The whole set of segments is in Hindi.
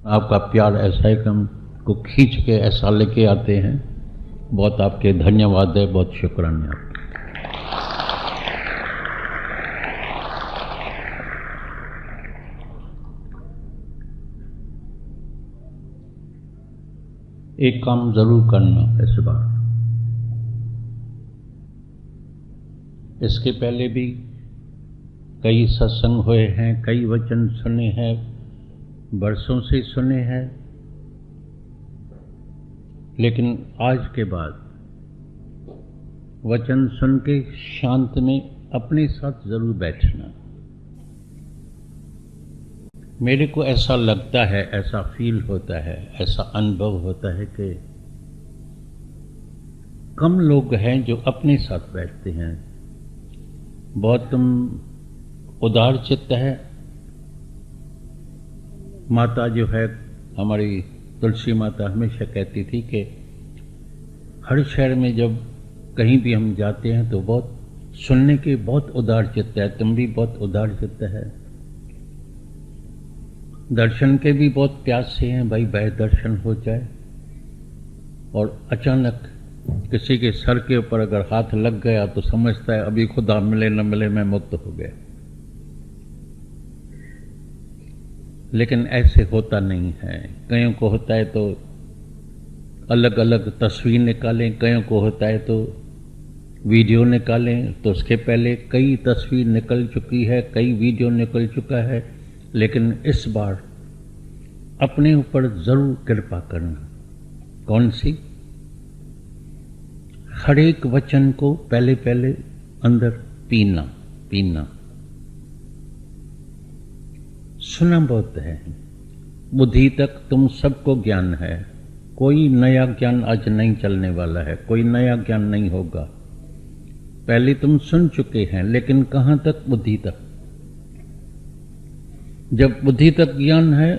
आपका प्यार ऐसा है कि हमको खींच के ऐसा लेके आते हैं। बहुत आपके धन्यवाद है, बहुत शुक्राना आपका। एक काम जरूर करना इस बार। इसके पहले भी कई सत्संग हुए हैं, कई वचन सुने हैं, बरसों से सुने हैं, लेकिन आज के बाद वचन सुन के शांत में अपने साथ जरूर बैठना। मेरे को ऐसा लगता है, ऐसा फील होता है, ऐसा अनुभव होता है कि कम लोग हैं जो अपने साथ बैठते हैं। बहुत तुम उदार चित्त है। माता जो है हमारी तुलसी माता हमेशा कहती थी कि हर शहर में जब कहीं भी हम जाते हैं तो बहुत सुनने के बहुत उदार चित्त है। तुम भी बहुत उदार चित्त है। दर्शन के भी बहुत प्यास से हैं भाई, दर्शन हो जाए। और अचानक किसी के सर के ऊपर अगर हाथ लग गया तो समझता है अभी खुदा मिले न मिले मैं मुक्त हो गया। लेकिन ऐसे होता नहीं है। कईयों को होता है तो अलग अलग तस्वीर निकालें, कईयों को होता है तो वीडियो निकालें। तो उसके पहले कई तस्वीर निकल चुकी है, कई वीडियो निकल चुका है। लेकिन इस बार अपने ऊपर जरूर कृपा करना। कौन सी? हर एक वचन को पहले पहले अंदर पीना। सुना बहुत है। बुद्धि तक तुम सबको ज्ञान है। कोई नया ज्ञान आज नहीं चलने वाला है, कोई नया ज्ञान नहीं होगा। पहले तुम सुन चुके हैं, लेकिन कहां तक? बुद्धि तक। जब बुद्धि तक ज्ञान है,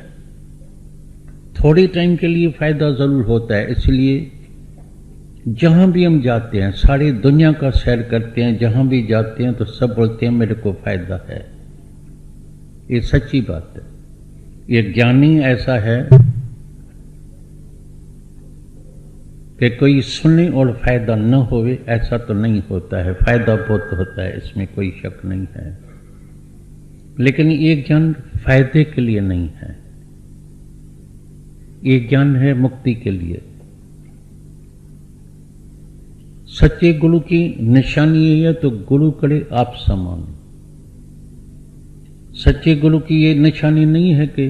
थोड़ी टाइम के लिए फायदा जरूर होता है। इसलिए जहां भी हम जाते हैं, सारी दुनिया का सैर करते हैं, जहां भी जाते हैं तो सब बोलते हैं मेरे को फायदा है। ये सच्ची बात है। ये ज्ञानी ऐसा है कि कोई सुने और फायदा न होवे, ऐसा तो नहीं होता है। फायदा बहुत होता है, इसमें कोई शक नहीं है। लेकिन ये ज्ञान फायदे के लिए नहीं है। ये ज्ञान है मुक्ति के लिए। सच्चे गुरु की निशानी ये है तो गुरु करे आप समान। सच्चे गुरु की ये निशानी नहीं है कि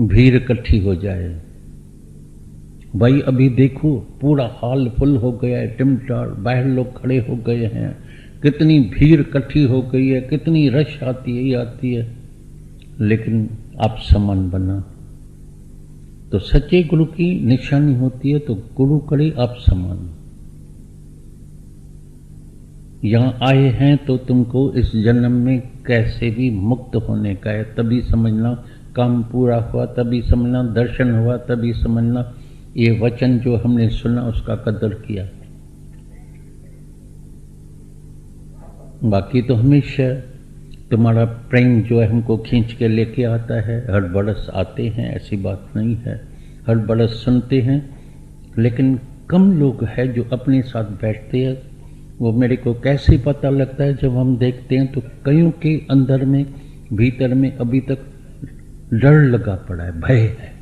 भीड़ इकट्ठी हो जाए। भाई अभी देखो पूरा हाल फुल हो गया है, टिमटार, बाहर लोग खड़े हो गए हैं, कितनी भीड़ इकट्ठी हो गई है, कितनी रश आती है। लेकिन आप समान बना तो सच्चे गुरु की निशानी होती है। तो गुरु करे आप समान। यहां आए हैं तो तुमको इस जन्म में कैसे भी मुक्त होने का है। तभी समझना काम पूरा हुआ, तभी समझना दर्शन हुआ, तभी समझना ये वचन जो हमने सुना उसका कदर किया। बाकी तो हमेशा तुम्हारा प्रेम जो है हमको खींच के लेके आता है। हर बरस आते हैं, ऐसी बात नहीं है। हर बरस सुनते हैं, लेकिन कम लोग हैं जो अपने साथ बैठते हैं। वो मेरे को कैसे पता लगता है? जब हम देखते हैं तो कईयों के अंदर में, भीतर में अभी तक डर लगा पड़ा है, भय है।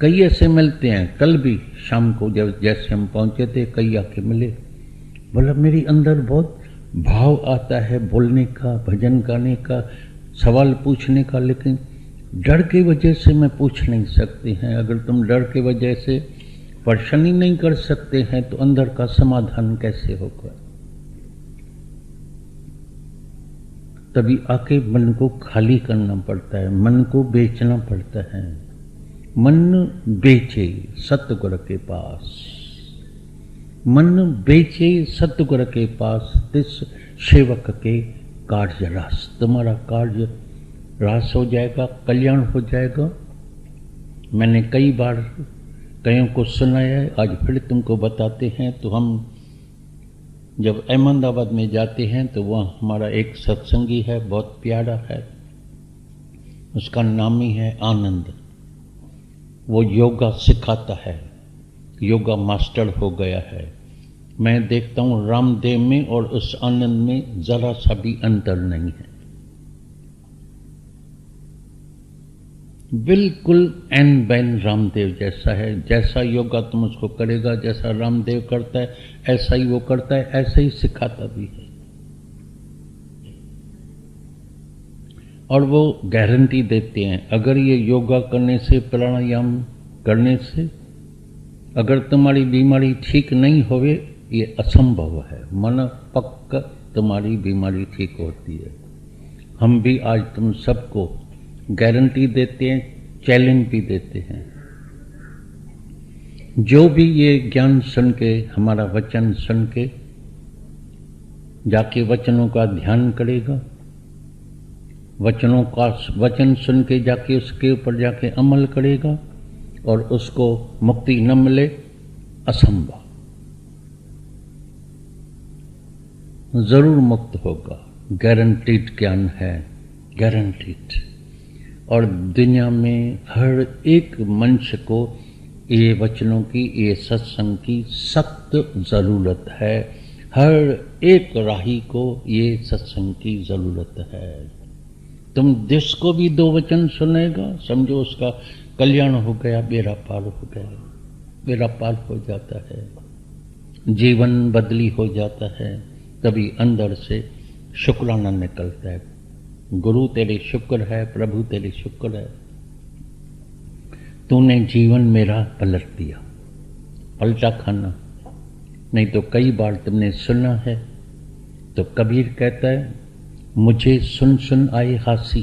कई ऐसे मिलते हैं। कल भी शाम को जब जैसे हम पहुंचे थे, कई आके मिले, बोला मेरे अंदर बहुत भाव आता है बोलने का, भजन गाने का, सवाल पूछने का, लेकिन डर की वजह से मैं पूछ नहीं सकती हैं। अगर तुम डर की वजह से परेशानी नहीं कर सकते हैं तो अंदर का समाधान कैसे होगा? तभी आके मन को खाली करना पड़ता है, मन को बेचना पड़ता है। मन बेचे सतगुरु के पास, मन बेचे सतगुरु के पास, तिस सेवक के कार्य रास। तुम्हारा कार्य रास हो जाएगा, कल्याण हो जाएगा। मैंने कई बार कईयों को सुनाया है, आज फिर तुमको बताते हैं। तो हम जब अहमदाबाद में जाते हैं तो वहाँ हमारा एक सत्संगी है, बहुत प्यारा है। उसका नाम ही है आनंद। वो योगा सिखाता है, योगा मास्टर हो गया है। मैं देखता हूं रामदेव में और उस आनंद में जरा सा भी अंतर नहीं है, बिल्कुल एन बैन रामदेव जैसा है। जैसा योगा तुम उसको करेगा, जैसा रामदेव करता है ऐसा ही वो करता है, ऐसा ही सिखाता भी है। और वो गारंटी देते हैं, अगर ये योगा करने से, प्राणायाम करने से अगर तुम्हारी बीमारी ठीक नहीं होवे, ये असंभव है, मन पक्का तुम्हारी बीमारी ठीक होती है। हम भी आज तुम सबको गारंटी देते हैं, चैलेंज भी देते हैं। जो भी ये ज्ञान सुन के, हमारा वचन सुन के जाके वचनों का ध्यान करेगा, वचन सुन के जाके उसके ऊपर जाके अमल करेगा और उसको मुक्ति न मिले, असंभव। जरूर मुक्त होगा, गारंटीड ज्ञान है, गारंटीड। और दुनिया में हर एक मनुष्य को ये वचनों की, ये सत्संग की सख्त जरूरत है। हर एक राही को ये सत्संग की जरूरत है। तुम जिसको भी दो वचन सुनेगा, समझो उसका कल्याण हो गया, बेड़ा पार हो गया, बेड़ा पार हो जाता है, जीवन बदली हो जाता है। तभी अंदर से शुक्राना निकलता है, गुरु तेरे शुक्र है, प्रभु तेरे शुक्र है, तूने जीवन मेरा पलट दिया। पलटा खाना नहीं तो कई बार तुमने सुना है, तो कबीर कहता है, मुझे सुन सुन आए हासी,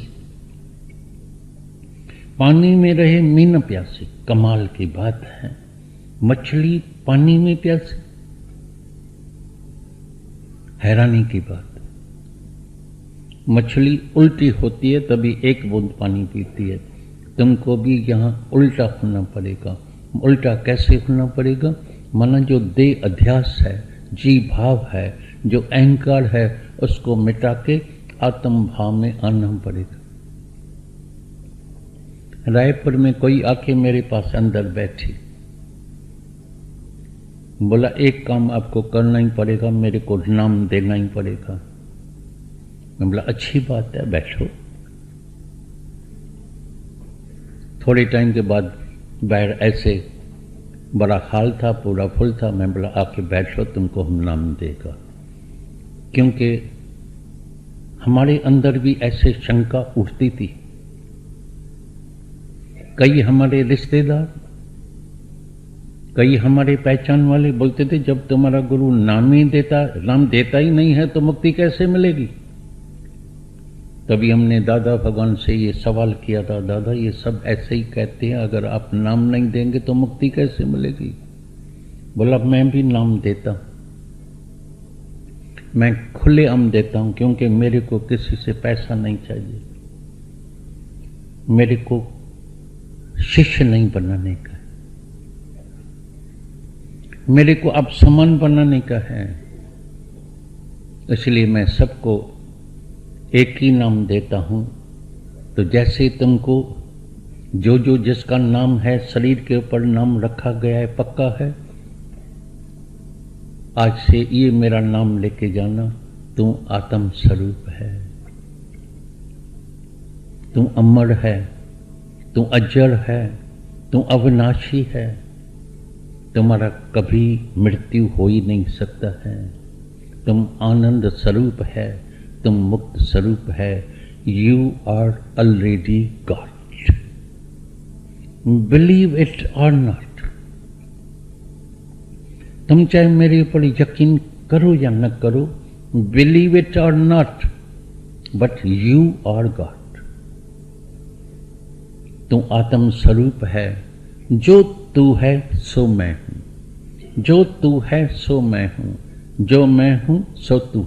पानी में रहे मीन प्यासी। कमाल की बात है, मछली पानी में प्यासी, हैरानी की बात। मछली उल्टी होती है तभी एक बूंद पानी पीती है। तुमको भी यहाँ उल्टा होना पड़ेगा। उल्टा कैसे होना पड़ेगा? माना जो देह अध्यास है, जी भाव है, जो अहंकार है, उसको मिटा के आत्म भाव में आना पड़ेगा। रायपुर में कोई आके मेरे पास अंदर बैठी, बोला एक काम आपको करना ही पड़ेगा, मेरे को नाम देना ही पड़ेगा। मैं बोला अच्छी बात है, बैठो। थोड़े टाइम के बाद बाहर ऐसे बड़ा हाल था, पूरा फुल था। मैं बोला आके बैठो, तुमको हम नाम देगा। क्योंकि हमारे अंदर भी ऐसे शंका उठती थी। कई हमारे रिश्तेदार, कई हमारे पहचान वाले बोलते थे, जब तुम्हारा गुरु नाम देता ही नहीं है तो मुक्ति कैसे मिलेगी? तभी हमने दादा भगवान से ये सवाल किया था, दादा ये सब ऐसे ही कहते हैं, अगर आप नाम नहीं देंगे तो मुक्ति कैसे मिलेगी? बोला मैं भी नाम देता हूं, मैं खुलेआम देता हूं, क्योंकि मेरे को किसी से पैसा नहीं चाहिए, मेरे को शिष्य नहीं बनाने का, मेरे को अब समान बनाने का है। इसलिए मैं सबको एक ही नाम देता हूं। तो जैसे तुमको जो जिसका नाम है, शरीर के ऊपर नाम रखा गया है, पक्का है, आज से ये मेरा नाम लेके जाना, तू आत्म स्वरूप है, तू अमर है, तू अजर है, तू अविनाशी है, तुम्हारा कभी मृत्यु हो ही नहीं सकता है, तुम आनंद स्वरूप है, तुम मुक्त स्वरूप है। You are already God, believe it or not. तुम चाहे मेरे ऊपर यकीन करो या न करो, believe it or not, but you are God. तू आत्म स्वरूप है। जो तू है सो मैं हूं, जो तू है सो मैं हूं, जो मैं हूं सो तू।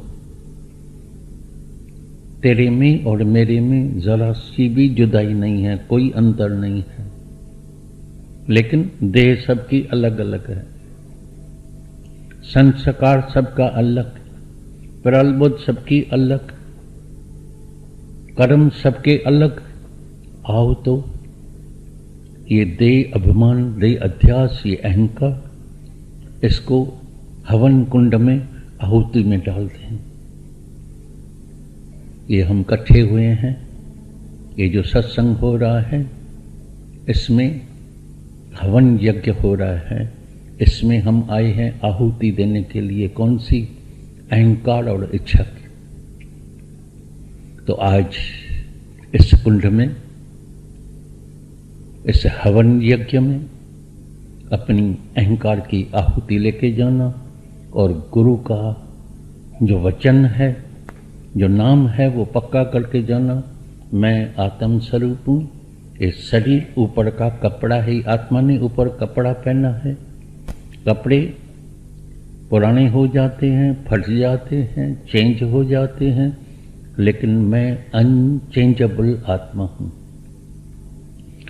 तेरे में और मेरे में जरा सी भी जुदाई नहीं है, कोई अंतर नहीं है, लेकिन देह सबकी अलग अलग है, संस्कार सबका अलग, प्रलबुद्ध सबकी अलग, कर्म सबके अलग, आओ तो ये दे अभिमान, दे अध्यास, ये अहंकार, इसको हवन कुंड में आहुति में डाल दें। ये हम इकट्ठे हुए हैं, ये जो सत्संग हो रहा है, इसमें हवन यज्ञ हो रहा है, इसमें हम आए हैं आहुति देने के लिए। कौन सी? अहंकार और इच्छा की। तो आज इस कुंड में, इस हवन यज्ञ में अपनी अहंकार की आहुति लेके जाना और गुरु का जो वचन है, जो नाम है, वो पक्का करके जाना। मैं आत्म स्वरूप हूँ। ये शरीर ऊपर का कपड़ा है, आत्मा ने ऊपर कपड़ा पहना है। कपड़े पुराने हो जाते हैं, फट जाते हैं, चेंज हो जाते हैं, लेकिन मैं अनचेंजेबल आत्मा हूँ।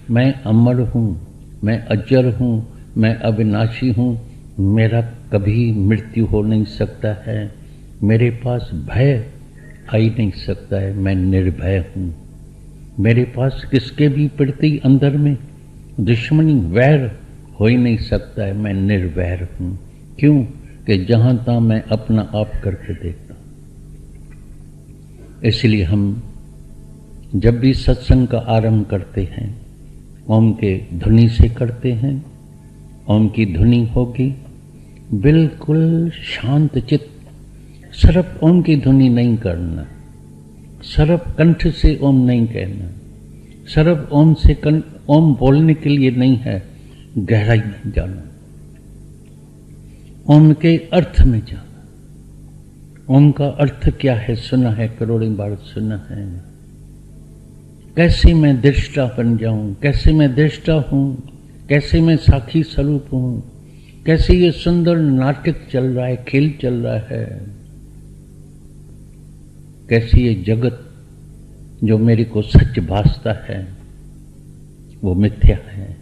मैं अमर हूँ, मैं अजर हूँ, मैं अविनाशी हूँ। मेरा कभी मृत्यु हो नहीं सकता है, मेरे पास भय आ ही नहीं सकता है। मैं निर्भय हूँ। मेरे पास किसके भी प्रति अंदर में दुश्मनी, वैर हो ही नहीं सकता है। मैं निर्वैर हूँ। क्यों? कि जहाँ तहाँ मैं अपना आप करके देखता हूँ। इसलिए हम जब भी सत्संग का आरंभ करते हैं, ओम के ध्वनि से करते हैं। ओम की ध्वनि होगी बिल्कुल शांत चित्त। सिर्फ ओम की ध्वनि नहीं करना, सिर्फ कंठ से ओम नहीं कहना, सिर्फ ओम से ओम बोलने के लिए नहीं है, गहराई में जाना, ओम के अर्थ में जाना। ओम का अर्थ क्या है सुना है, करोड़ों बार सुना है। कैसे मैं दृष्टा बन जाऊं, कैसे मैं दृष्टा हूं, कैसे मैं साक्षी स्वरूप हूं, कैसे ये सुंदर नाटक चल रहा है, खेल चल रहा है, कैसे ये जगत जो मेरे को सच भासता है वो मिथ्या है।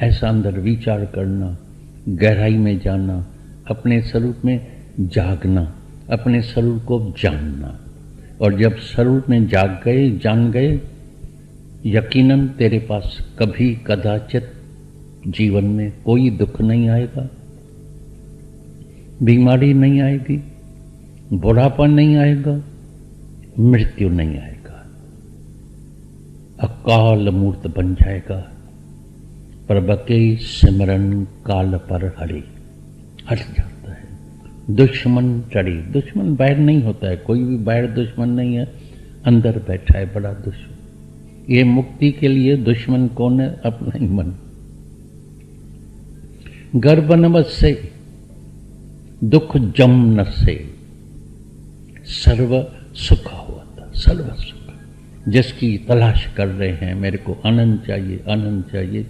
ऐसा अंदर विचार करना, गहराई में जाना, अपने स्वरूप में जागना, अपने स्वरूप को जानना। और जब स्वरूप में जाग गए, जान गए, यकीनन तेरे पास कभी कदाचित जीवन में कोई दुख नहीं आएगा, बीमारी नहीं आएगी, बुढ़ापा नहीं आएगा, मृत्यु नहीं आएगा। अकाल मूर्त बन जाएगा। प्रभके सिमरन काल पर हरि, हट जाता है। दुश्मन टड़ी, दुश्मन बाहर नहीं होता है, कोई भी बाहर दुश्मन नहीं है, अंदर बैठा है बड़ा दुश्मन। ये मुक्ति के लिए दुश्मन कौन है? अपना ही मन। गर्भ नमत से दुख जम न से सर्व सुख होता, सर्व सुख। जिसकी तलाश कर रहे हैं, मेरे को आनंद चाहिए, आनंद चाहिए,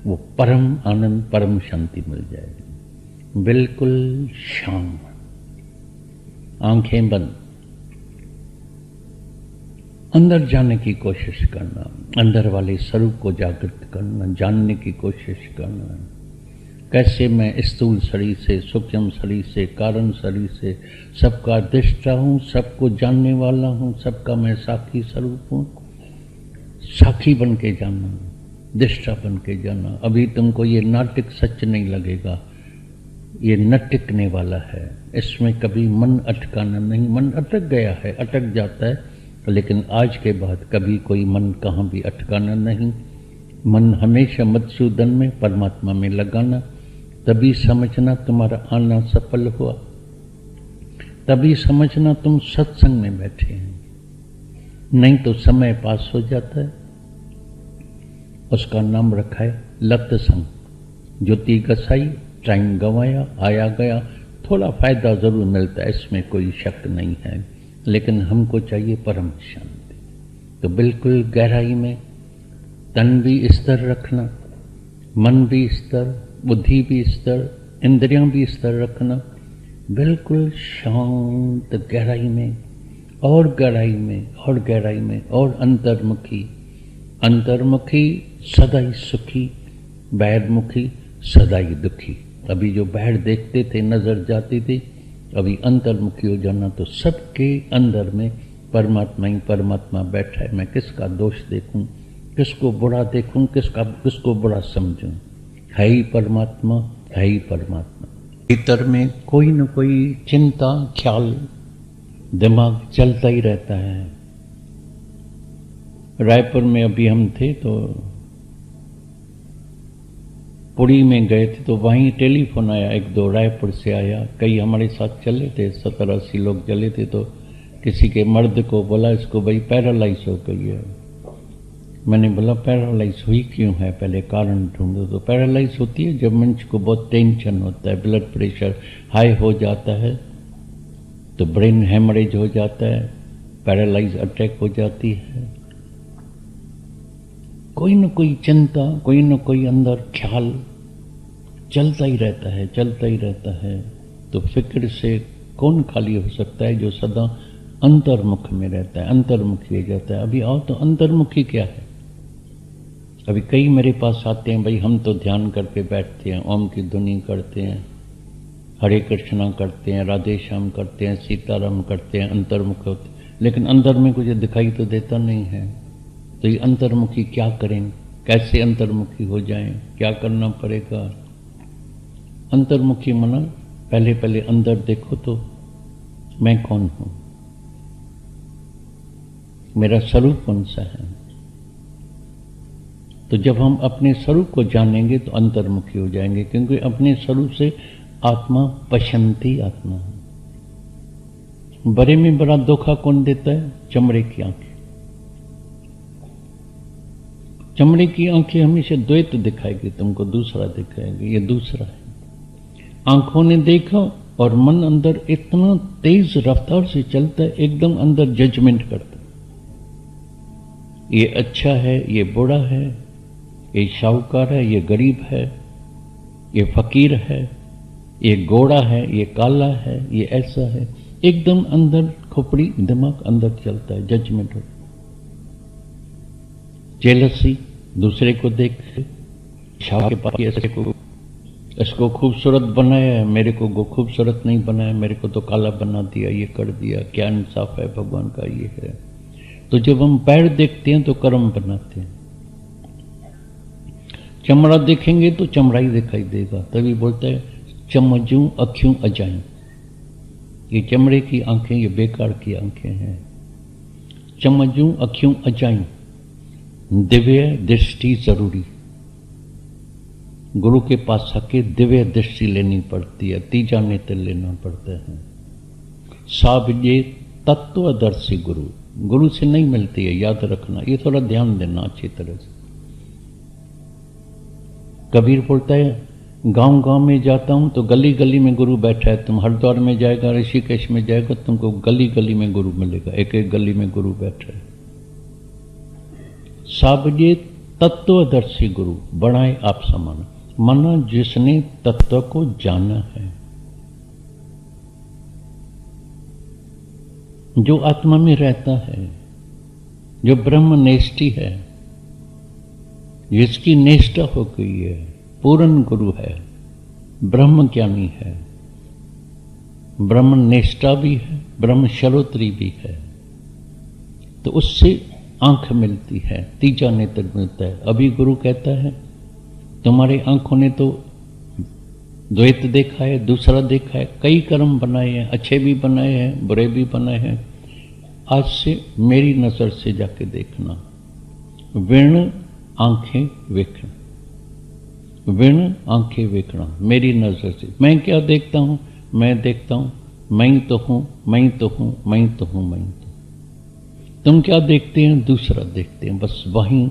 वो परम आनंद, परम शांति मिल जाएगी। बिल्कुल शांत, आंखें बंद, अंदर जाने की कोशिश करना, अंदर वाले स्वरूप को जागृत करना, जानने की कोशिश करना। कैसे मैं स्थूल शरीर से, सूक्ष्म शरीर से, कारण शरीर से सबका दृष्टा हूँ, सबको जानने वाला हूँ, सबका मैं साक्षी स्वरूप हूँ। साक्षी बन के जाना, दृष्टा बन के जाना। अभी तुमको ये नाटक सच नहीं लगेगा, ये नटकने वाला है। इसमें कभी मन अटकाना नहीं। मन अटक गया है, अटक जाता है, लेकिन आज के बाद कभी कोई मन कहाँ भी अटकाना नहीं। मन हमेशा मधुसूदन में, परमात्मा में लगाना। तभी समझना तुम्हारा आना सफल हुआ, तभी समझना तुम सत्संग में बैठे हैं। नहीं तो समय पास हो जाता है। उसका नाम रखा है लत संग। ज्योति गसाई, टाइम गंवाया, आया गया, थोड़ा फायदा जरूर मिलता है, इसमें कोई शक नहीं है, लेकिन हमको चाहिए परम शांति। तो बिल्कुल गहराई में तन भी स्थिर रखना, मन भी स्थिर, बुद्धि भी स्थिर, इंद्रियां भी स्थिर रखना। बिल्कुल शांत गहराई में, और गहराई में, और गहराई में, और अंतर्मुखी। अंतर्मुखी सदा ही सुखी, बाहरमुखी सदा ही दुखी। अभी जो बाहर देखते थे, नजर जाती थी, अभी अंतर्मुखी हो जाना तो सबके अंदर में परमात्मा ही परमात्मा बैठा है। मैं किसका दोष देखूं, किसको बुरा देखूं, किसको बुरा समझूं। है ही परमात्मा, है ही परमात्मा। भीतर में कोई न कोई चिंता, ख्याल, दिमाग चलता ही रहता है। रायपुर में अभी हम थे तो पुरी में गए थे, तो वहीं टेलीफोन आया, एक दो रायपुर से आया, कई हमारे साथ चले थे, 70-80 लोग चले थे। तो किसी के मर्द को बोला, इसको भाई पैरालाइज हो गई है। मैंने बोला पैरालाइज हुई क्यों है, पहले कारण ढूंढो। तो पैरालाइज होती है जब मनुष्य को बहुत टेंशन होता है, ब्लड प्रेशर हाई हो जाता है, तो ब्रेन हेमरेज हो जाता है, पैरालाइज अटैक हो जाती है। कोई न कोई चिंता, कोई न कोई अंदर ख्याल चलता ही रहता है, चलता ही रहता है। तो फिक्र से कौन खाली हो सकता है, जो सदा अंतर्मुख में रहता है, अंतर्मुखी हो जाता है। अभी आओ तो अंतर्मुखी क्या है। अभी कई मेरे पास आते हैं, भाई हम तो ध्यान करके बैठते हैं, ओम की धुनी करते हैं, हरे कृष्णा करते हैं, राधे श्याम करते हैं, सीताराम करते हैं, अंतर्मुख होते हैं, लेकिन अंदर में कुछ दिखाई तो देता नहीं है। तो ये अंतर्मुखी क्या करें, कैसे अंतर्मुखी हो जाएं, क्या करना पड़ेगा। अंतर्मुखी मना पहले अंदर देखो तो मैं कौन हूं, मेरा स्वरूप कौन सा है। तो जब हम अपने स्वरूप को जानेंगे तो अंतर्मुखी हो जाएंगे, क्योंकि अपने स्वरूप से आत्मा पशंती आत्मा है। बड़े में बड़ा धोखा कौन देता है, चमड़े की आंखें। चमड़े की आंखें हमेशा द्वैत दिखाएगी, तुमको दूसरा दिखाएगी, ये दूसरा है। आंखों ने देखा और मन अंदर इतना तेज रफ्तार से चलता है, एकदम अंदर जजमेंट करता है, ये अच्छा है, ये बुरा है, ये शाहूकार है, ये गरीब है, ये फकीर है, ये गोरा है, ये काला है, ये ऐसा है। एकदम अंदर खोपड़ी दिमाग अंदर चलता है, जजमेंट होता है। जेलसी, दूसरे को देख, शाह के पास ऐसे को इसको खूबसूरत बनाया है, मेरे को खूबसूरत नहीं बनाया, मेरे को तो काला बना दिया, ये कर दिया, क्या इंसाफ है भगवान का, ये है। तो जब हम पैर देखते हैं तो कर्म बनाते हैं, चमड़ा देखेंगे तो चमड़ा ही दिखाई देगा। तभी बोलता है चमजू अखियों अजाई, ये चमड़े की आंखें, ये बेकार की आंखें हैं। चमजू अखियों अजाई, दिव्य दृष्टि जरूरी। गुरु के पास आके दिव्य दृष्टि लेनी पड़ती है, तीजा नेत्र लेना पड़ता है। साबिजे तत्वदर्शी गुरु, गुरु से नहीं मिलती है, याद रखना, ये थोड़ा ध्यान देना अच्छी तरह से। कबीर बोलता है गांव गांव में जाता हूं तो गली गली में गुरु बैठा है। तुम हरिद्वार में जाएगा, ऋषिकेश में जाएगा, तुमको गली गली में गुरु मिलेगा, एक एक गली में गुरु बैठा है। साबजे तत्वदर्शी गुरु, बढ़ाए आप समान, माना जिसने तत्व को जाना है, जो आत्मा में रहता है, जो ब्रह्म नेष्टि है, जिसकी निष्ठा हो गई है, पूर्ण गुरु है, ब्रह्म ज्ञानी है, ब्रह्म निष्ठा भी है, ब्रह्म श्रोत्री भी है। तो उससे आंख मिलती है, तीजा नेत्र मिलता है। अभी गुरु कहता है तुम्हारे आंखों ने तो द्वैत देखा है, दूसरा देखा है, कई कर्म बनाए हैं, अच्छे भी बनाए हैं, बुरे भी बनाए हैं। आज से मेरी नजर से जाके देखना, विर्ण आंखें वेखना, विर्ण आंखें वेखना, मेरी नजर से। मैं क्या देखता हूं, मैं देखता हूं मैं ही तो हूं, मैं ही तो हूं, मैं ही तो हूं, मैं ही तो। तुम क्या देखते हैं, दूसरा देखते हैं, बस वहीं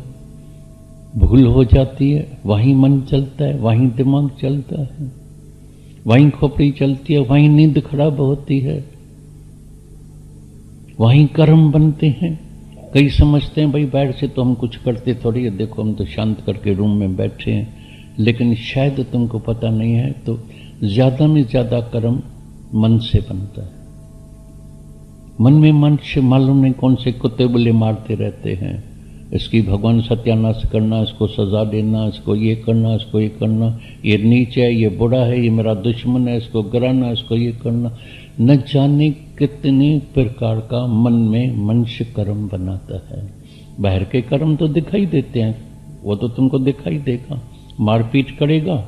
भूल हो जाती है, वहीं मन चलता है, वहीं दिमाग चलता है, वहीं खोपड़ी चलती है, वहीं नींद खराब होती है, वहीं कर्म बनते हैं। कई समझते हैं भाई बैठ से तो हम कुछ करते थोड़ी है, देखो हम तो शांत करके रूम में बैठे हैं, लेकिन शायद तुमको पता नहीं है, तो ज्यादा में ज्यादा कर्म मन से बनता है। मन में मनुष्य मालूम नहीं कौन से कुत्ते बुले मारते रहते हैं, इसकी भगवान सत्यानाश करना, इसको सजा देना, इसको ये करना, इसको ये करना, ये नीच है, ये बुरा है, ये मेरा दुश्मन है, इसको गिराना, इसको ये करना। न जाने कितने प्रकार का मन में मनुष्य कर्म बनाता है। बाहर के कर्म तो दिखाई देते हैं, वो तो तुमको दिखाई देगा। मारपीट करेगा,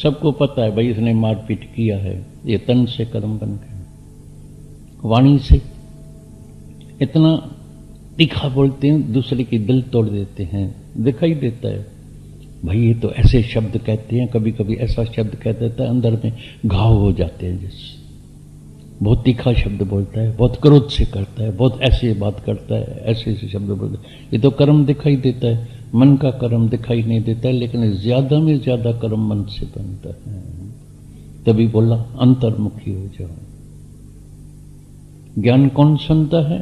सबको पता है भाई इसने मारपीट किया है, ये तन से कर्म बन गए। वाणी से इतना तीखा बोलते हैं, दूसरे की दिल तोड़ देते हैं, दिखाई देता है। भाई ये तो ऐसे शब्द कहते हैं, कभी कभी ऐसा शब्द कह देता है अंदर में घाव हो जाते हैं। जैसे बहुत तीखा शब्द बोलता है, बहुत क्रोध से करता है, बहुत ऐसे बात करता है, ऐसे ऐसे शब्द बोलता है। ये तो कर्म दिखाई देता है, मन का कर्म दिखाई नहीं देता है, लेकिन ज्यादा में ज्यादा कर्म मन से बनता है। तभी बोला अंतर्मुखी हो जाओ। ज्ञान कौन सुनता है?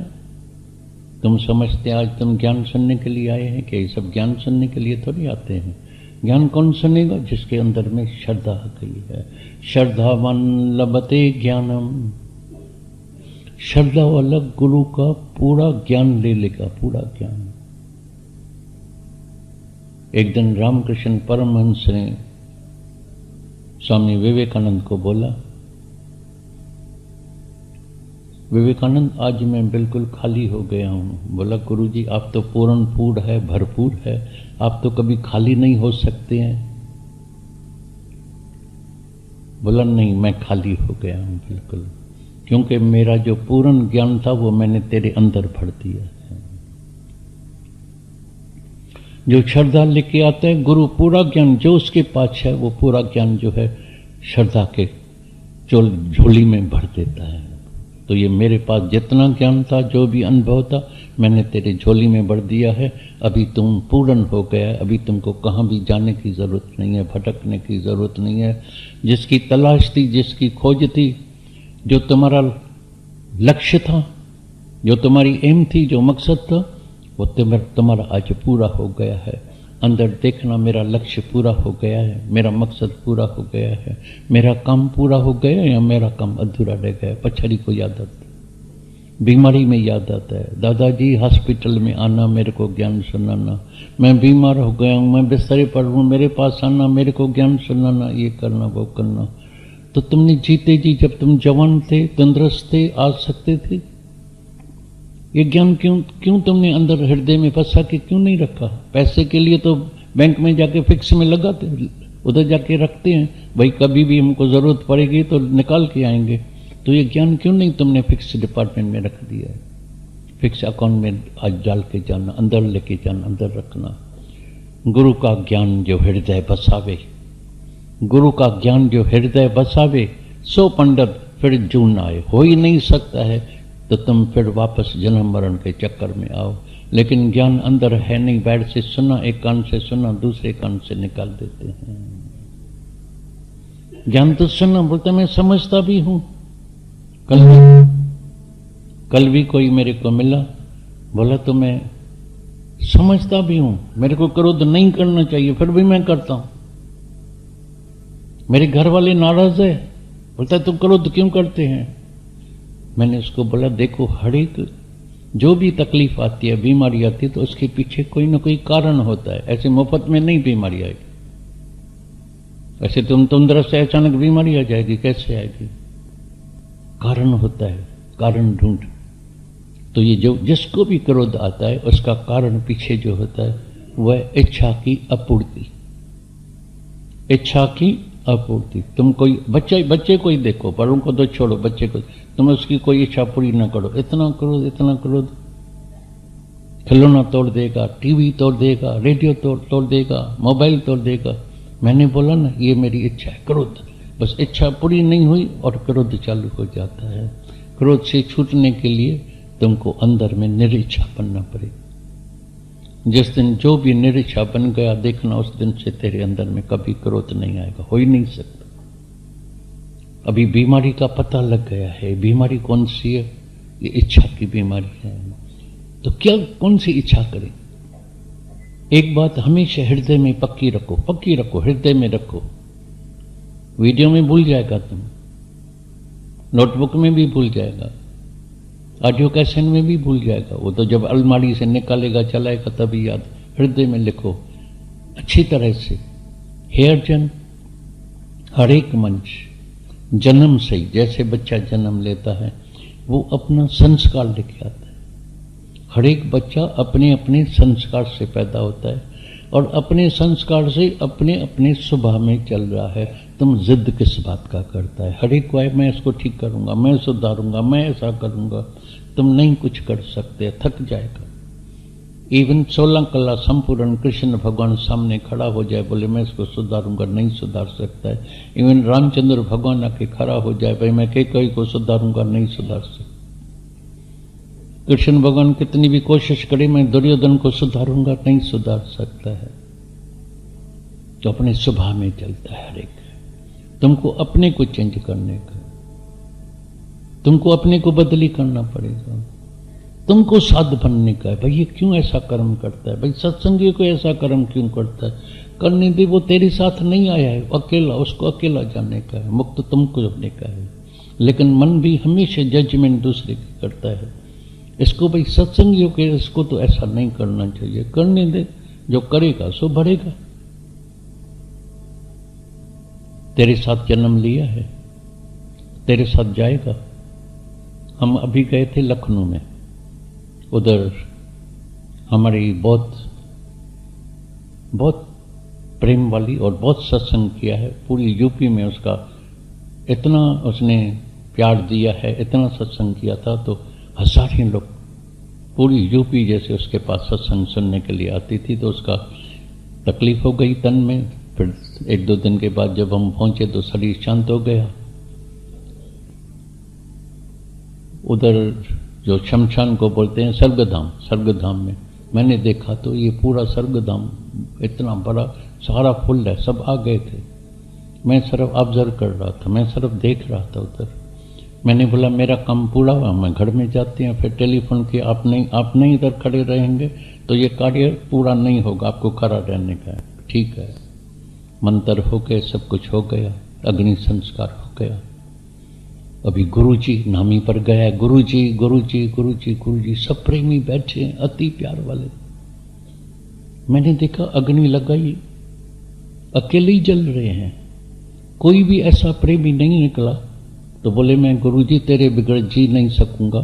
तुम समझते आज तुम ज्ञान सुनने के लिए आए हैं कि ये सब ज्ञान सुनने के लिए थोड़ी आते हैं। ज्ञान कौन सुनेगा? जिसके अंदर में श्रद्धा आ गई है। श्रद्धावान लभते ज्ञानम। श्रद्धा वाला गुरु का पूरा ज्ञान ले लेगा, पूरा ज्ञान। एक दिन रामकृष्ण परमहंस ने स्वामी विवेकानंद को बोला, विवेकानंद आज मैं बिल्कुल खाली हो गया हूं। बोला गुरुजी आप तो पूर्ण है, भरपूर है, आप तो कभी खाली नहीं हो सकते हैं। बोला नहीं, मैं खाली हो गया हूं बिल्कुल, क्योंकि मेरा जो पूर्ण ज्ञान था वो मैंने तेरे अंदर भर दिया है। जो श्रद्धा लेके आता है गुरु, पूरा ज्ञान जो उसके पास है वो पूरा ज्ञान जो है श्रद्धा के झोली में भर देता है। तो ये मेरे पास जितना ज्ञान था, जो भी अनुभव था, मैंने तेरे झोली में भर दिया है। अभी तुम पूर्ण हो गया है, अभी तुमको कहाँ भी जाने की जरूरत नहीं है, भटकने की जरूरत नहीं है। जिसकी तलाश थी, जिसकी खोज थी, जो तुम्हारा लक्ष्य था, जो तुम्हारी एम थी, जो मकसद था, वो तुम्हारा आज पूरा हो गया है। अंदर देखना, मेरा लक्ष्य पूरा हो गया है, मेरा मकसद पूरा हो गया है, मेरा काम पूरा हो गया या मेरा काम अधूरा रह गया। पछड़ी को याद आता है, बीमारी में याद आता है, दादाजी हॉस्पिटल में आना, मेरे को ज्ञान सुनाना। मैं बीमार हो गया हूँ, मैं बिस्तरे पर हूँ, मेरे पास आना, मेरे को ज्ञान सुनाना, ये करना वो करना। तो तुमने जीते जी, जब तुम जवान थे, तंदुरुस्त थे, आ सकते थे, ये ज्ञान क्यों तुमने अंदर हृदय में फंसा के क्यों नहीं रखा? पैसे के लिए तो बैंक में जाके फिक्स में लगाते, उधर जाके रखते हैं, भाई कभी भी हमको जरूरत पड़ेगी तो निकाल के आएंगे। तो ये ज्ञान क्यों नहीं तुमने फिक्स डिपार्टमेंट में रख दिया है? फिक्स अकाउंट में आज डाल के जाना, अंदर लेके जाना, अंदर रखना। गुरु का ज्ञान जो हृदय बसावे, गुरु का ज्ञान जो हृदय बसावे, सो पंडित फिर जून आए। हो ही नहीं सकता है तो तुम फिर वापस जन्म मरण के चक्कर में आओ। लेकिन ज्ञान अंदर है नहीं, बैठ से सुना, एक कान से सुना, दूसरे कान से निकाल देते हैं। ज्ञान तो सुना, बोलता मैं समझता भी हूं। कल भी कोई मेरे को मिला, बोला तो मैं समझता भी हूं, मेरे को क्रोध नहीं करना चाहिए, फिर भी मैं करता हूं। मेरे घर वाले नाराज है, बोलता तुम क्रोध क्यों करते हैं? मैंने उसको बोला देखो, हर एक जो भी तकलीफ आती है, बीमारी आती है, तो उसके पीछे कोई ना कोई कारण होता है। ऐसे मुफ्त में नहीं बीमारी आएगी। ऐसे तुम तंदुरुस्त से अचानक बीमारी आ जाएगी, कैसे आएगी? कारण होता है, कारण ढूंढ। तो ये जो जिसको भी क्रोध आता है, उसका कारण पीछे जो होता है वह इच्छा की अपूर्ति, इच्छा की अपूर्ति। तुम कोई बच्चे को ही देखो, बड़ों को तो छोड़ो, बच्चे को तुम उसकी कोई इच्छा पूरी ना करो, इतना क्रोध, इतना क्रोध, खिलौना तोड़ देगा, टीवी तोड़ देगा, रेडियो तोड़ देगा, मोबाइल तोड़ देगा। मैंने बोला ना, ये मेरी इच्छा है, क्रोध। बस इच्छा पूरी नहीं हुई और क्रोध चालू हो जाता है। क्रोध से छूटने के लिए तुमको अंदर में निरीच्छा बनना पड़ेगा। जिस दिन जो भी निरीच्छा बन गया, देखना उस दिन से तेरे अंदर में कभी क्रोध नहीं आएगा, हो ही नहीं सकता। अभी बीमारी का पता लग गया है। बीमारी कौन सी है? ये इच्छा की बीमारी है। तो क्या कौन सी इच्छा करें? एक बात हमेशा हृदय में पक्की रखो, पक्की रखो, हृदय में रखो। वीडियो में भूल जाएगा तुम, नोटबुक में भी भूल जाएगा, ऑडियो कैसेट में भी भूल जाएगा। वो तो जब अलमारी से निकालेगा, चलाएगा तभी याद। हृदय में लिखो अच्छी तरह से। हेयर जन, हर एक मनुष्य जन्म से ही, जैसे बच्चा जन्म लेता है, वो अपना संस्कार लेके आता है। हर एक बच्चा अपने अपने संस्कार से पैदा होता है और अपने संस्कार से अपने अपने स्वभाव में चल रहा है। तुम जिद किस बात का करता है? हर एक को मैं इसको ठीक करूंगा, मैं सुधारूंगा, मैं ऐसा करूंगा। तुम नहीं कुछ कर सकते, थक जाएगा। इवन 16 कला संपूर्ण कृष्ण भगवान सामने खड़ा हो जाए, बोले मैं इसको सुधारूंगा, नहीं सुधार सकता है। इवन रामचंद्र भगवान आके खड़ा हो जाए, भाई मैं कैकेयी को सुधारूंगा, नहीं सुधार सकता। कृष्ण भगवान कितनी भी कोशिश करे, मैं दुर्योधन को सुधारूंगा, नहीं सुधार सकता है। तो अपने स्वभाव में चलता है हर एक। तुमको अपने को चेंज करने का, तुमको अपने को बदली करना पड़ेगा। तुमको साध बनने का है। भाई ये क्यों ऐसा कर्म करता है? भाई सत्संगी को ऐसा कर्म क्यों करता है? करने दे, वो तेरे साथ नहीं आया है, अकेला, उसको अकेला जाने का है, मुक्त तुमको होने का है। लेकिन मन भी हमेशा जजमेंट दूसरे की करता है। इसको भाई सत्संगियों के, इसको तो ऐसा नहीं करना चाहिए, करने दे, जो करेगा सो बढ़ेगा। तेरे साथ जन्म लिया है, तेरे साथ जाएगा। हम अभी गए थे लखनऊ में, उधर हमारी बहुत प्रेम वाली और बहुत सत्संग किया है। पूरी यूपी में उसका इतना उसने प्यार दिया है, इतना सत्संग किया था, तो हजारों लोग पूरी यूपी जैसे उसके पास सत्संग सुनने के लिए आती थी। तो उसका तकलीफ हो गई तन में। फिर 1-2 दिन के बाद जब हम पहुंचे तो शरीर शांत हो गया। उधर जो शमशान को बोलते हैं स्वर्गधाम में मैंने देखा तो ये पूरा स्वर्गधाम इतना बड़ा, सारा फुल है, सब आ गए थे। मैं सिर्फ ऑब्जर्व कर रहा था, मैं सिर्फ देख रहा था उधर। मैंने बोला मेरा काम पूरा हुआ, मैं घर में जाती हूँ। फिर टेलीफोन किया, आप नहीं इधर खड़े रहेंगे तो ये कार्य पूरा नहीं होगा, आपको खड़ा रहने का है। ठीक है, मंत्र हो गए, सब कुछ हो गया, अग्नि संस्कार हो गया। अभी गुरुजी नामी पर गया, गुरुजी सब प्रेमी बैठे हैं, अति प्यार वाले। मैंने देखा अग्नि लगाई, अकेले ही जल रहे हैं, कोई भी ऐसा प्रेमी नहीं निकला। तो बोले मैं गुरुजी तेरे बिगड़ जी नहीं सकूंगा,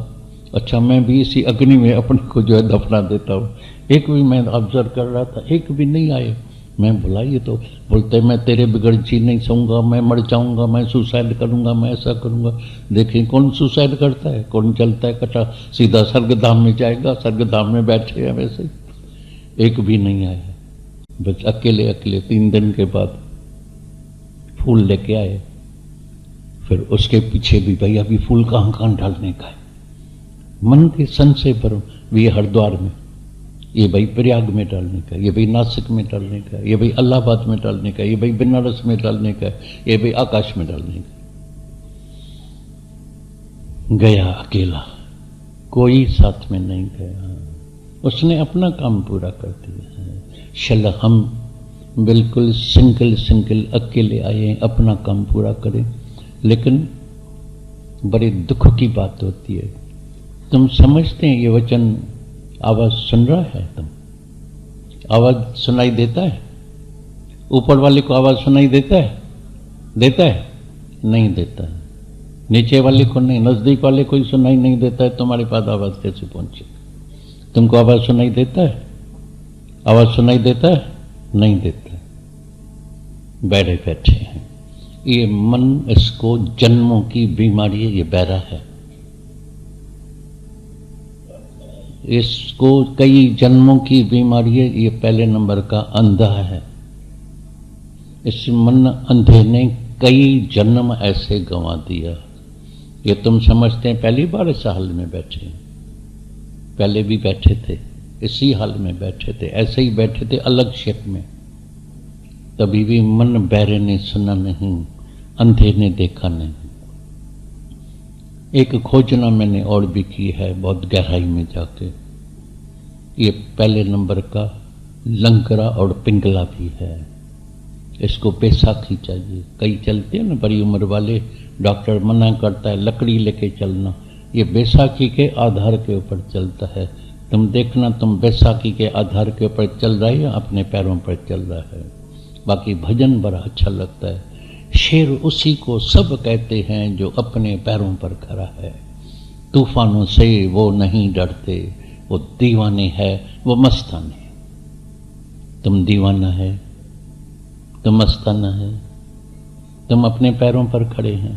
अच्छा मैं भी इसी अग्नि में अपने को जो है दफना देता हूँ। एक भी, मैं ऑब्जर्व कर रहा था, एक भी नहीं आए। मैं बोला ये तो बोलते मैं तेरे बिगड़ जी नहीं सकूंगा, मैं मर जाऊंगा, मैं सुसाइड करूंगा, मैं ऐसा करूंगा। देखें कौन सुसाइड करता है, कौन चलता है कटा सीधा स्वर्गधाम में जाएगा, स्वर्गधाम में बैठे हैं वैसे। एक भी नहीं आया, बस अकेले 3 दिन के बाद फूल लेके आए। फिर उसके पीछे भी भाई अभी फूल कहाँ डालने का है, मन के संशय पर। ये हरिद्वार में, ये भाई प्रयाग में डालने का, ये भाई नासिक में डालने का, ये भाई इलाहाबाद में डालने का, ये भाई बनारस में डालने का, ये भाई आकाश में डालने का। गया अकेला, कोई साथ में नहीं गया। उसने अपना काम पूरा कर दिया है। शल हम बिल्कुल सिंगल अकेले आए, अपना काम पूरा करें। लेकिन बड़े दुख की बात होती है, तुम समझते हैं ये वचन आवाज सुन रहा है? तुम आवाज सुनाई देता है? ऊपर वाले को आवाज सुनाई देता है? नहीं देता है। नीचे वाले को नहीं, नजदीक वाले को ही सुनाई नहीं देता है, तुम्हारे पास आवाज कैसे पहुंचे? तुमको आवाज सुनाई देता है? आवाज सुनाई देता है? नहीं देता है। बैठे हैं। ये मन, इसको जन्मों की बीमारी है, ये बहरा है। इसको कई जन्मों की बीमारी है, ये पहले नंबर का अंधा है। इस मन अंधे ने कई जन्म ऐसे गंवा दिया। ये तुम समझते हैं पहली बार इस हाल में बैठे हैं, पहले भी बैठे थे, इसी हाल में बैठे थे, ऐसे ही बैठे थे अलग शेप में। तभी भी मन बहरे ने सुना नहीं, अंधे ने देखा नहीं। एक खोजना मैंने और भी की है बहुत गहराई में जाके। ये पहले नंबर का लंकरा और पिंगला भी है। इसको बैसाखी चाहिए। कई चलते हैं ना बड़ी उम्र वाले, डॉक्टर मना करता है लकड़ी लेके चलना। ये बैसाखी के आधार के ऊपर चलता है। तुम देखना, तुम बैसाखी के आधार के ऊपर चल रहा है या अपने पैरों पर चल रहा है। बाकी भजन बड़ा अच्छा लगता है। शेर उसी को सब कहते हैं जो अपने पैरों पर खड़ा है। तूफानों से वो नहीं डरते, वो दीवाने है, वो मस्ताने। तुम दीवाना है, तुम मस्ताना है, तुम अपने पैरों पर खड़े हैं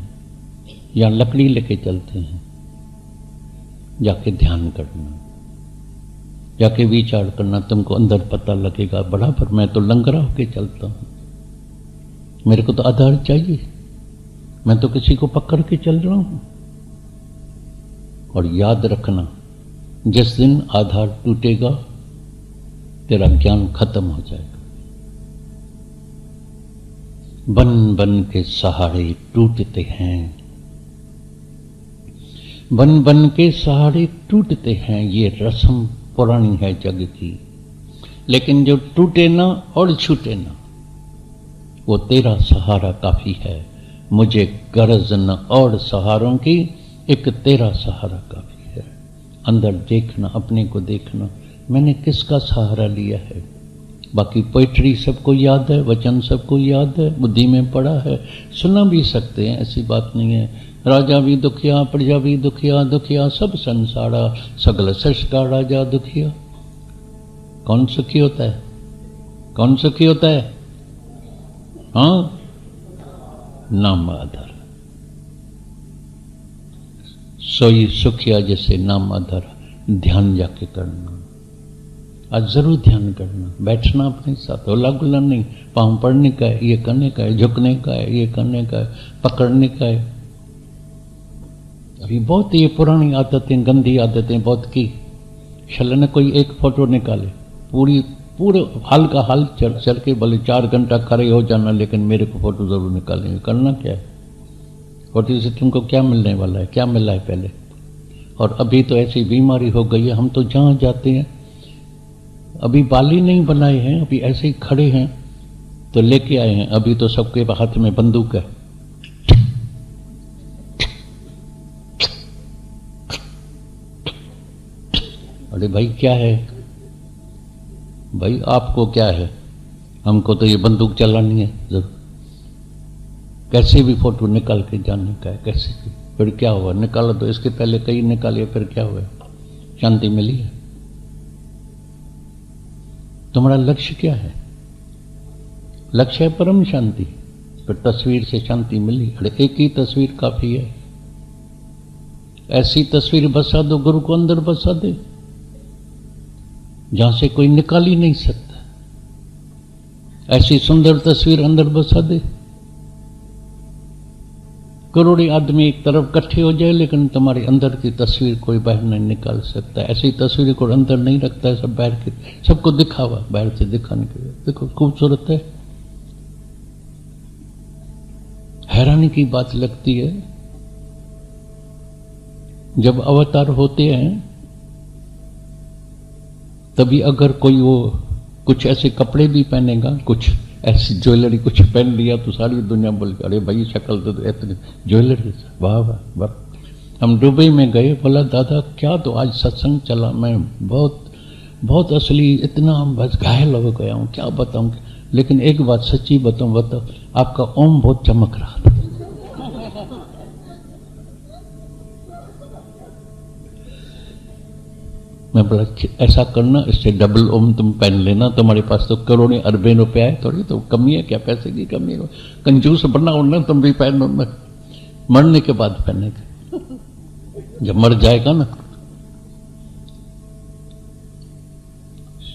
या लकड़ी लेके चलते हैं। जाके ध्यान करना, जाके विचार करना, तुमको अंदर पता लगेगा बराबर मैं तो लंगड़ा होके चलता हूं, मेरे को तो आधार चाहिए, मैं तो किसी को पकड़ के चल रहा हूं। और याद रखना, जिस दिन आधार टूटेगा तेरा ज्ञान खत्म हो जाएगा। बन बन के सहारे टूटते हैं, बन बन के सहारे टूटते हैं, ये रस्म पुरानी है जग की। लेकिन जो टूटे ना और छूटे ना, वो तेरा सहारा काफी है। मुझे गरज न और सहारों की, एक तेरा सहारा काफी है। अंदर देखना, अपने को देखना, मैंने किसका सहारा लिया है। बाकी पोइट्री सबको याद है, वचन सबको याद है, बुद्धि में पड़ा है, सुना भी सकते हैं, ऐसी बात नहीं है। राजा भी दुखिया, प्रजा भी दुखिया, दुखिया सब संसारा, सगल सृष्टि का राजा दुखिया। कौन सुखी होता है? कौन सुखी होता है? हाँ, नाम आधार। सोई सुखिया जैसे नाम आधार। ध्यान जाके करना, आज जरूर ध्यान करना, बैठना अपने साथ, होला गुला नहीं। पांव पड़ने का है, ये करने का है, झुकने का है, ये करने का है, पकड़ने का है। अभी बहुत ये पुरानी आदतें, गंदी आदतें बहुत की। छलन कोई एक फोटो निकाले, पूरे हाल का हाल चल के भले 4 घंटा खड़े हो जाना, लेकिन मेरे को फोटो जरूर निकालेंगे। करना क्या है? फोटो से तुमको क्या मिलने वाला है? क्या मिला है पहले? और अभी तो ऐसी बीमारी हो गई है, हम तो जहां जाते हैं, अभी बाली नहीं बनाए हैं, अभी ऐसे ही खड़े हैं तो लेके आए हैं। अभी तो सबके हाथ में बंदूक है। अरे भाई क्या है भाई, आपको क्या है? हमको तो ये बंदूक चलानी है जरूर। कैसे भी फोटो निकाल के जाने का है, कैसे भी। फिर क्या हुआ? निकाला तो इसके पहले कई निकालिए, फिर क्या हुआ? शांति मिली है? तुम्हारा लक्ष्य क्या है? लक्ष्य है परम शांति। फिर तस्वीर से शांति मिली? अरे एक ही तस्वीर काफी है। ऐसी तस्वीर बसा दो, गुरु को अंदर बसा दे, जहां से कोई निकाल ही नहीं सकता। ऐसी सुंदर तस्वीर अंदर बसा दे, करोड़ों आदमी एक तरफ इकट्ठे हो जाए, लेकिन तुम्हारे अंदर की तस्वीर कोई बाहर नहीं निकाल सकता। ऐसी तस्वीर को अंदर नहीं रखता है, सब बाहर के, सबको दिखावा, बाहर से दिखाने के लिए। देखो खूबसूरत है, हैरानी की बात लगती है। जब अवतार होते हैं तभी अगर कोई वो कुछ ऐसे कपड़े भी पहनेगा, कुछ ऐसी ज्वेलरी कुछ पहन लिया, तो सारी दुनिया बोल के अरे भाई शक्ल तो इतनी ज्वेलरी, वाह वाह वाह। हम दुबई में गए, बोला दादा क्या तो आज सत्संग चला, मैं बहुत असली इतना बस घायल हो गया हूँ, क्या बताऊँ। लेकिन एक बात सच्ची बताओ, आपका ओम बहुत चमक रहा था। मैं बोला ऐसा करना, इससे डबल ओम तुम पहन लेना, तुम्हारे पास तो करोड़ों अरबे रुपया है, थोड़ी तो कमी है क्या? पैसे की कमी है? कंजूस बनाओ ना, तुम भी पहनो ना, मरने के बाद पहनेगा, जब मर जाएगा ना।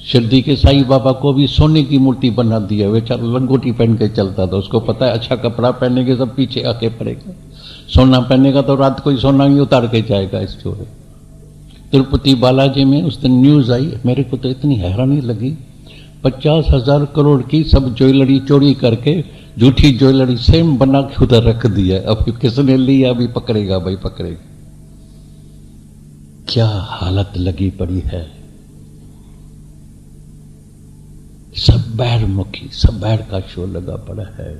शिरडी के साईं बाबा को भी सोने की मूर्ति बना दिया, बेचारा लंगोटी पहन के चलता था। उसको पता है अच्छा कपड़ा पहनेंगे सब पीछे आके पड़ेगा, सोना पहनेगा तो रात को ही सोना ही उतार के जाएगा इस चोरे। तिरुपति बालाजी में उस दिन न्यूज आई, मेरे को तो इतनी हैरानी लगी, 50,000 करोड़ की सब ज्वेलरी चोरी करके, झूठी ज्वेलरी सेम बना के उधर रख दिया। अब किसने लिया? अभी पकड़ेगा भाई, पकड़ेगा। क्या हालत लगी पड़ी है। सब बाहरमुखी, सब बाहर का शो लगा पड़ा है।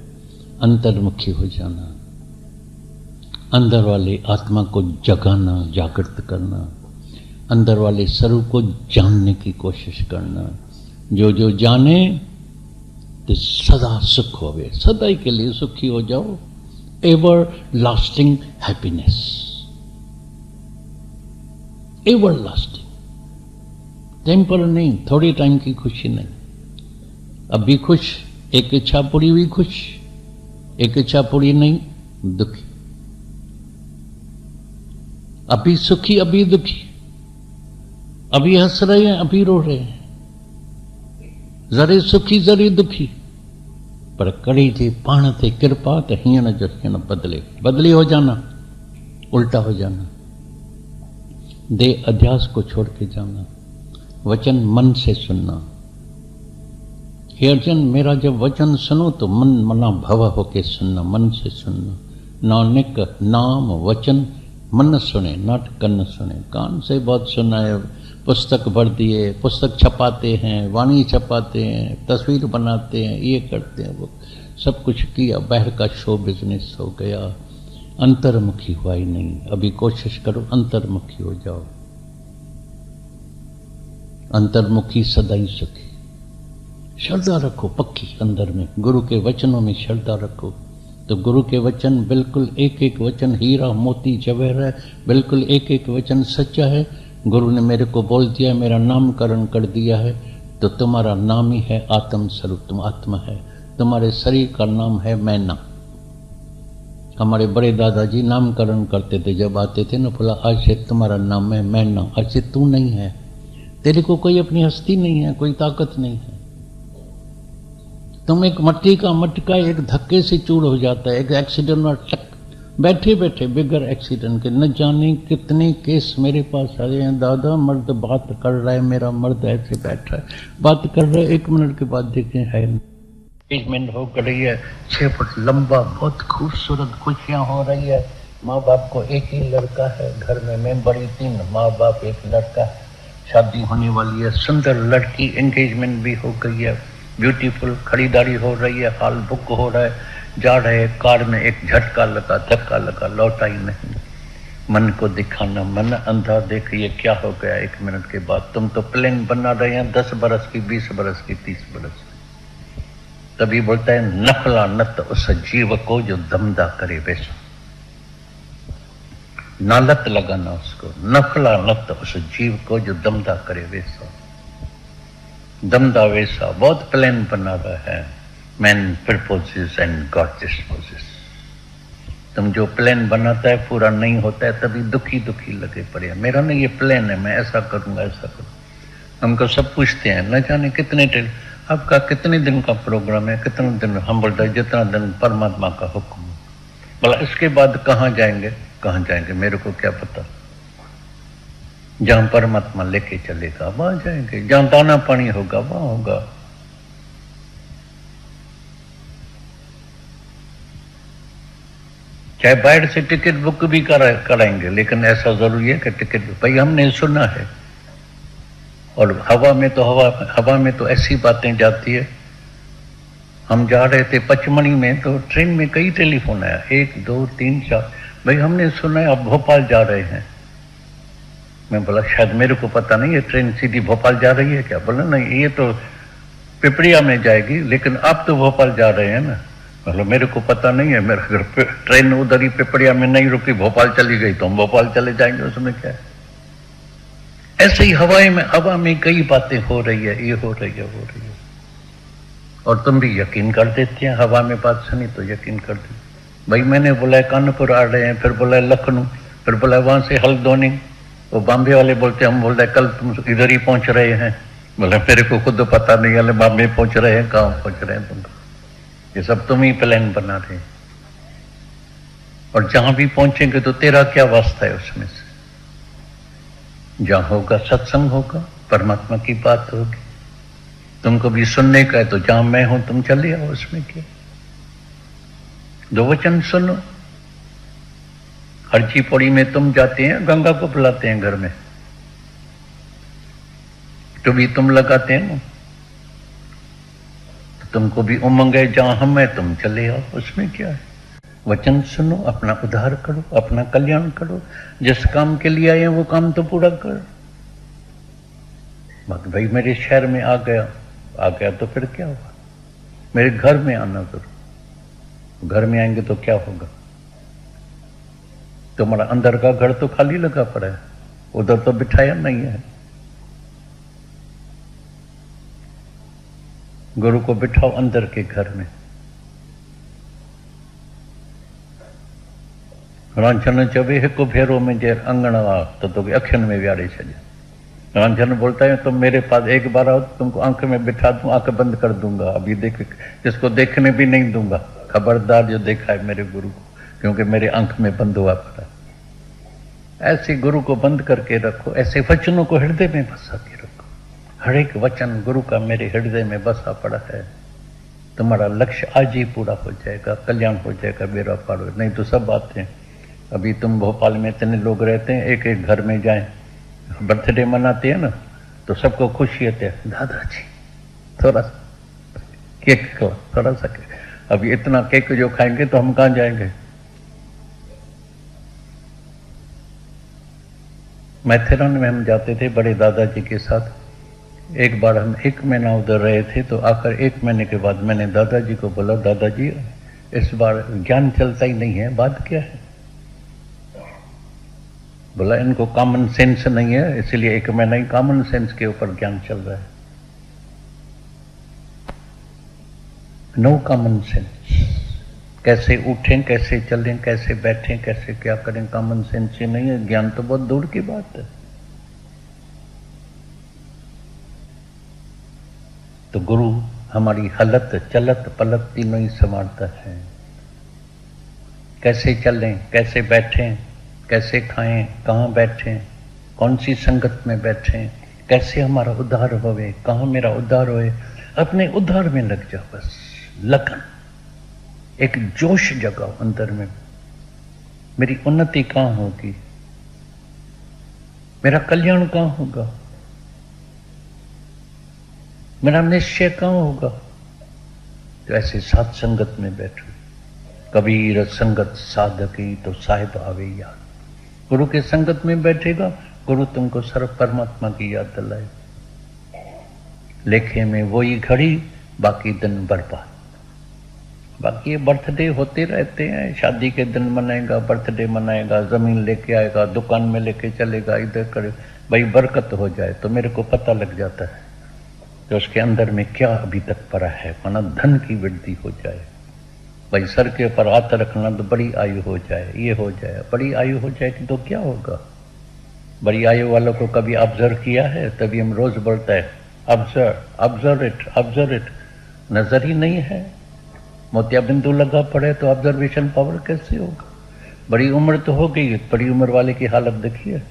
अंतर्मुखी हो जाना, अंदर वाले आत्मा को जगाना, जागृत करना, अंदर वाले स्वरूप को जानने की कोशिश करना। जो जाने तो सदा सुख होवे, सदा के लिए सुखी हो जाओ। Everlasting happiness, everlasting. Temper नहीं, थोड़ी टाइम की खुशी नहीं। अभी खुश, एक इच्छा पूरी हुई खुश, एक इच्छा पूरी नहीं दुखी। अभी सुखी अभी दुखी, अभी हंस रहे हैं अभी रो रहे हैं, जरे सुखी जरे दुखी। पर कड़ी थी पाण थे कृपा तो हीण जो हीण बदले, बदली हो जाना, उल्टा हो जाना, दे अध्यास को छोड़ के जाना, वचन मन से सुनना। हे अर्जुन, मेरा जब वचन सुनो तो मन मना भव होके सुनना, मन से सुनना। नानक नाम वचन मन सुने, नाट कन्न सुने। कान से बहुत सुना है, पुस्तक भर दिए, पुस्तक छपाते हैं, वाणी छपाते हैं, तस्वीर बनाते हैं, ये करते हैं, वो सब कुछ किया, बाहर का शो बिजनेस हो गया, अंतर्मुखी हुआ ही नहीं। अभी कोशिश करो अंतर्मुखी हो जाओ। अंतर्मुखी सदा ही सुखी। श्रद्धा रखो पक्की अंदर में, गुरु के वचनों में श्रद्धा रखो तो गुरु के वचन बिल्कुल एक एक वचन हीरा मोती जवाहर है, बिल्कुल एक एक वचन सच्चा है। गुरु ने मेरे को बोल दिया, मेरा नामकरण कर दिया है, तो तुम्हारा नाम ही है आत्म स्वरूप, तुम आत्मा है। तुम्हारे शरीर का नाम है मैना। हमारे बड़े दादाजी नामकरण करते थे, जब आते थे ना, बोला आज से तुम्हारा नाम है मैना, आज से तू नहीं है, तेरे को कोई अपनी हस्ती नहीं है, कोई ताकत नहीं है। तुम एक मट्टी का मटका एक धक्के से चूर हो जाता है, एक एक्सीडेंट में टक, बैठे बैठे बिगर एक्सीडेंट के। न जाने कितने केस मेरे पास आ गए हैं। दादा मर्द बात कर रहा है, मेरा मर्द ऐसे बैठा है, बात कर रहा है, 1 मिनट के बाद देखें है एंगेजमेंट हो रही है, 6 फुट लंबा, बहुत खूबसूरत, खुशियां हो रही है। माँ बाप को एक ही लड़का है घर में, मैं बड़ी 3 माँ बाप, एक लड़का है, शादी होने वाली है, सुंदर लड़की, एंगेजमेंट भी हो गई है, ब्यूटीफुल, खरीदारी हो रही है, हॉल बुक हो रहा है, जा रहे कार में, एक झटका लगा, धक्का लगा, लौटा ही नहीं। मन को दिखाना, मन अंधा, देखिए क्या हो गया 1 मिनट के बाद। तुम तो प्लेन बना रहे हैं 10 बरस की, 20 बरस की, 30 बरस की। तभी बोलता है नफला नत उस जीव को जो दमदा करे वैसा, नालत लगाना उसको, नफला नत उस जीव को जो दमदा करे वैसा, दमदा वैसा। बहुत प्लान बना रहा है, man proposes and God disposes. तुम जो प्लान बनाता है पूरा नहीं होता है, तभी दुखी दुखी लगे पड़े। मेरा नहीं ये प्लान है, मैं ऐसा करूंगा ऐसा करूंगा। हमको सब पूछते हैं, न जाने कितने आपका कितने दिन का प्रोग्राम है, कितने दिन। हम बोलते हैं जितना दिन परमात्मा का हुक्म। बोला इसके बाद कहाँ जाएंगे, कहाँ जाएंगे मेरे को क्या पता, जहां परमात्मा लेके चलेगा वहां जाएंगे, जहां दाना पानी होगा वहां होगा। चाहे बाहर से टिकट बुक भी कराएंगे, लेकिन ऐसा जरूरी है कि टिकट भाई हमने सुना है। और हवा में तो ऐसी बातें जाती है। हम जा रहे थे पचमणी में, तो ट्रेन में कई टेलीफोन आया, 1 2 3 4, भाई हमने सुना है आप भोपाल जा रहे हैं। मैं बोला शायद मेरे को पता नहीं है, ट्रेन सीधी भोपाल जा रही है क्या। बोला नहीं, ये तो पिपरिया में जाएगी, लेकिन आप तो भोपाल जा रहे हैं ना। बोला मेरे को पता नहीं है, मेरा घर ट्रेन उधर ही पिपरिया में नहीं रुकी, भोपाल चली गई तो हम भोपाल चले जाएंगे, उसमें क्या है। ऐसे ही हवा में कई बातें हो रही है, ये हो रही है, हो रही है, और तुम भी यकीन कर देते हैं। हवा में बात सुनी तो यकीन कर देते। भाई मैंने बोला कानपुर आ रहे हैं, फिर बोला लखनऊ, फिर बोला वहां से हल्द्वानी। वो बॉम्बे वाले बोलते हम बोल रहे कल तुम इधर ही पहुंच रहे हैं। बोले मेरे को खुद पता नहीं है, बॉम्बे पहुंच रहे हैं, कहाँ पहुंच रहे हैं तुम, ये सब तुम ही प्लान बना रहे। और जहां भी पहुंचेंगे तो तेरा क्या वास्ता है उसमें से। जहां होगा सत्संग होगा, परमात्मा की बात होगी, तुमको भी सुनने का है, तो जहां मैं हूं तुम चले आओ, उसमें क्या। 2 वचन सुनो। हरची पौड़ी में तुम जाते हैं, गंगा को बुलाते हैं घर में, तो भी तुम लगाते हैं ना, तो तुमको भी उमंग है, जहां हम है तुम चले आओ, उसमें क्या है। वचन सुनो, अपना उद्धार करो, अपना कल्याण करो, जिस काम के लिए आए हैं वो काम तो पूरा करो। बाकी भाई मेरे शहर में आ गया तो फिर क्या होगा, मेरे घर में आना करो। घर में आएंगे तो क्या होगा, तुम्हारा अंदर का घर तो खाली लगा पड़ा है, उधर तो बिठाया नहीं है। गुरु को बिठाओ अंदर के घर में। रांझन चवे हिकु फेरो में जे अंगण आ तो अखियन में विहारे छॾे। रांझन बोलता है तुम मेरे पास एक बार आओ, तुमको आंख में बिठा दूं, आंख बंद कर दूंगा, अभी देख, जिसको देखने भी नहीं दूंगा। खबरदार जो देखा है मेरे गुरु को, क्योंकि मेरे आंख में बंद हुआ पड़ा। ऐसे गुरु को बंद करके रखो, ऐसे वचनों को हृदय में बसा के रखो। हर एक वचन गुरु का मेरे हृदय में बसा पड़ा है। तुम्हारा लक्ष्य आज ही पूरा हो जाएगा, कल्याण हो जाएगा, बेड़ा पार हो। नहीं तो सब बातें, अभी तुम भोपाल में इतने लोग रहते हैं, एक एक घर में जाएं, बर्थडे मनाते हैं ना, तो सबको खुशी होती है, दादाजी थोड़ा सा केक खिलाओ, थोड़ा सा केक। अभी इतना केक जो खाएंगे तो हम कहाँ जाएंगे। मैथेरन में हम जाते थे बड़े दादाजी के साथ। एक बार हम 1 महीना उधर रहे थे, तो आकर 1 महीने के बाद मैंने दादाजी को बोला, दादाजी इस बार ज्ञान चलता ही नहीं है, बात क्या है। बोला इनको कॉमन सेंस नहीं है, इसलिए 1 महीना ही कॉमन सेंस के ऊपर ज्ञान चल रहा है। नो कॉमन सेंस, कैसे उठें, कैसे चलें, कैसे बैठें, कैसे क्या करें, कॉमन सेंस ही नहीं है। ज्ञान तो बहुत दूर की बात है। तो गुरु हमारी हलत चलत पलत तीनों ही संवारता है। कैसे चलें, कैसे बैठें, कैसे खाएं, कहाँ बैठें, कौन सी संगत में बैठें, कैसे हमारा उद्धार होवे, कहाँ मेरा उद्धार होए। अपने उद्धार में लग जाओ, बस लगन, एक जोश जगाओ अंदर में। मेरी उन्नति कहाँ होगी, मेरा कल्याण कहाँ होगा, मेरा निश्चय कहाँ होगा। तो ऐसे साथ संगत में बैठो। कबीर संगत साधकी तो साहिब आवे याद। गुरु के संगत में बैठेगा, गुरु तुमको सर्व परमात्मा की याद दिलाए। लेखे में वही घड़ी, बाकी दिन बर्बाद। बाकी ये बर्थडे होते रहते हैं, शादी के दिन मनाएगा, बर्थडे मनाएगा, जमीन लेके आएगा, दुकान में लेके चलेगा, इधर करे, भाई बरकत हो जाए। तो मेरे को पता लग जाता है कि उसके अंदर में क्या अभी तक पड़ा है, माना धन की वृद्धि हो जाए। भाई सर के ऊपर हाथ रखना तो बड़ी आयु हो जाए, ये हो जाए, बड़ी आयु हो जाएगी तो क्या होगा। बड़ी आयु वालों को कभी ऑब्जर्व किया है, तभी हम रोज बोलता है ऑब्जर्व इट, ऑब्जर्व इट। नजर ही नहीं है, मोतिया बिंदु लगा पड़े तो ऑब्जर्वेशन पावर कैसे होगा। बड़ी उम्र तो हो गई, बड़ी उम्र वाले की हालत देखिए,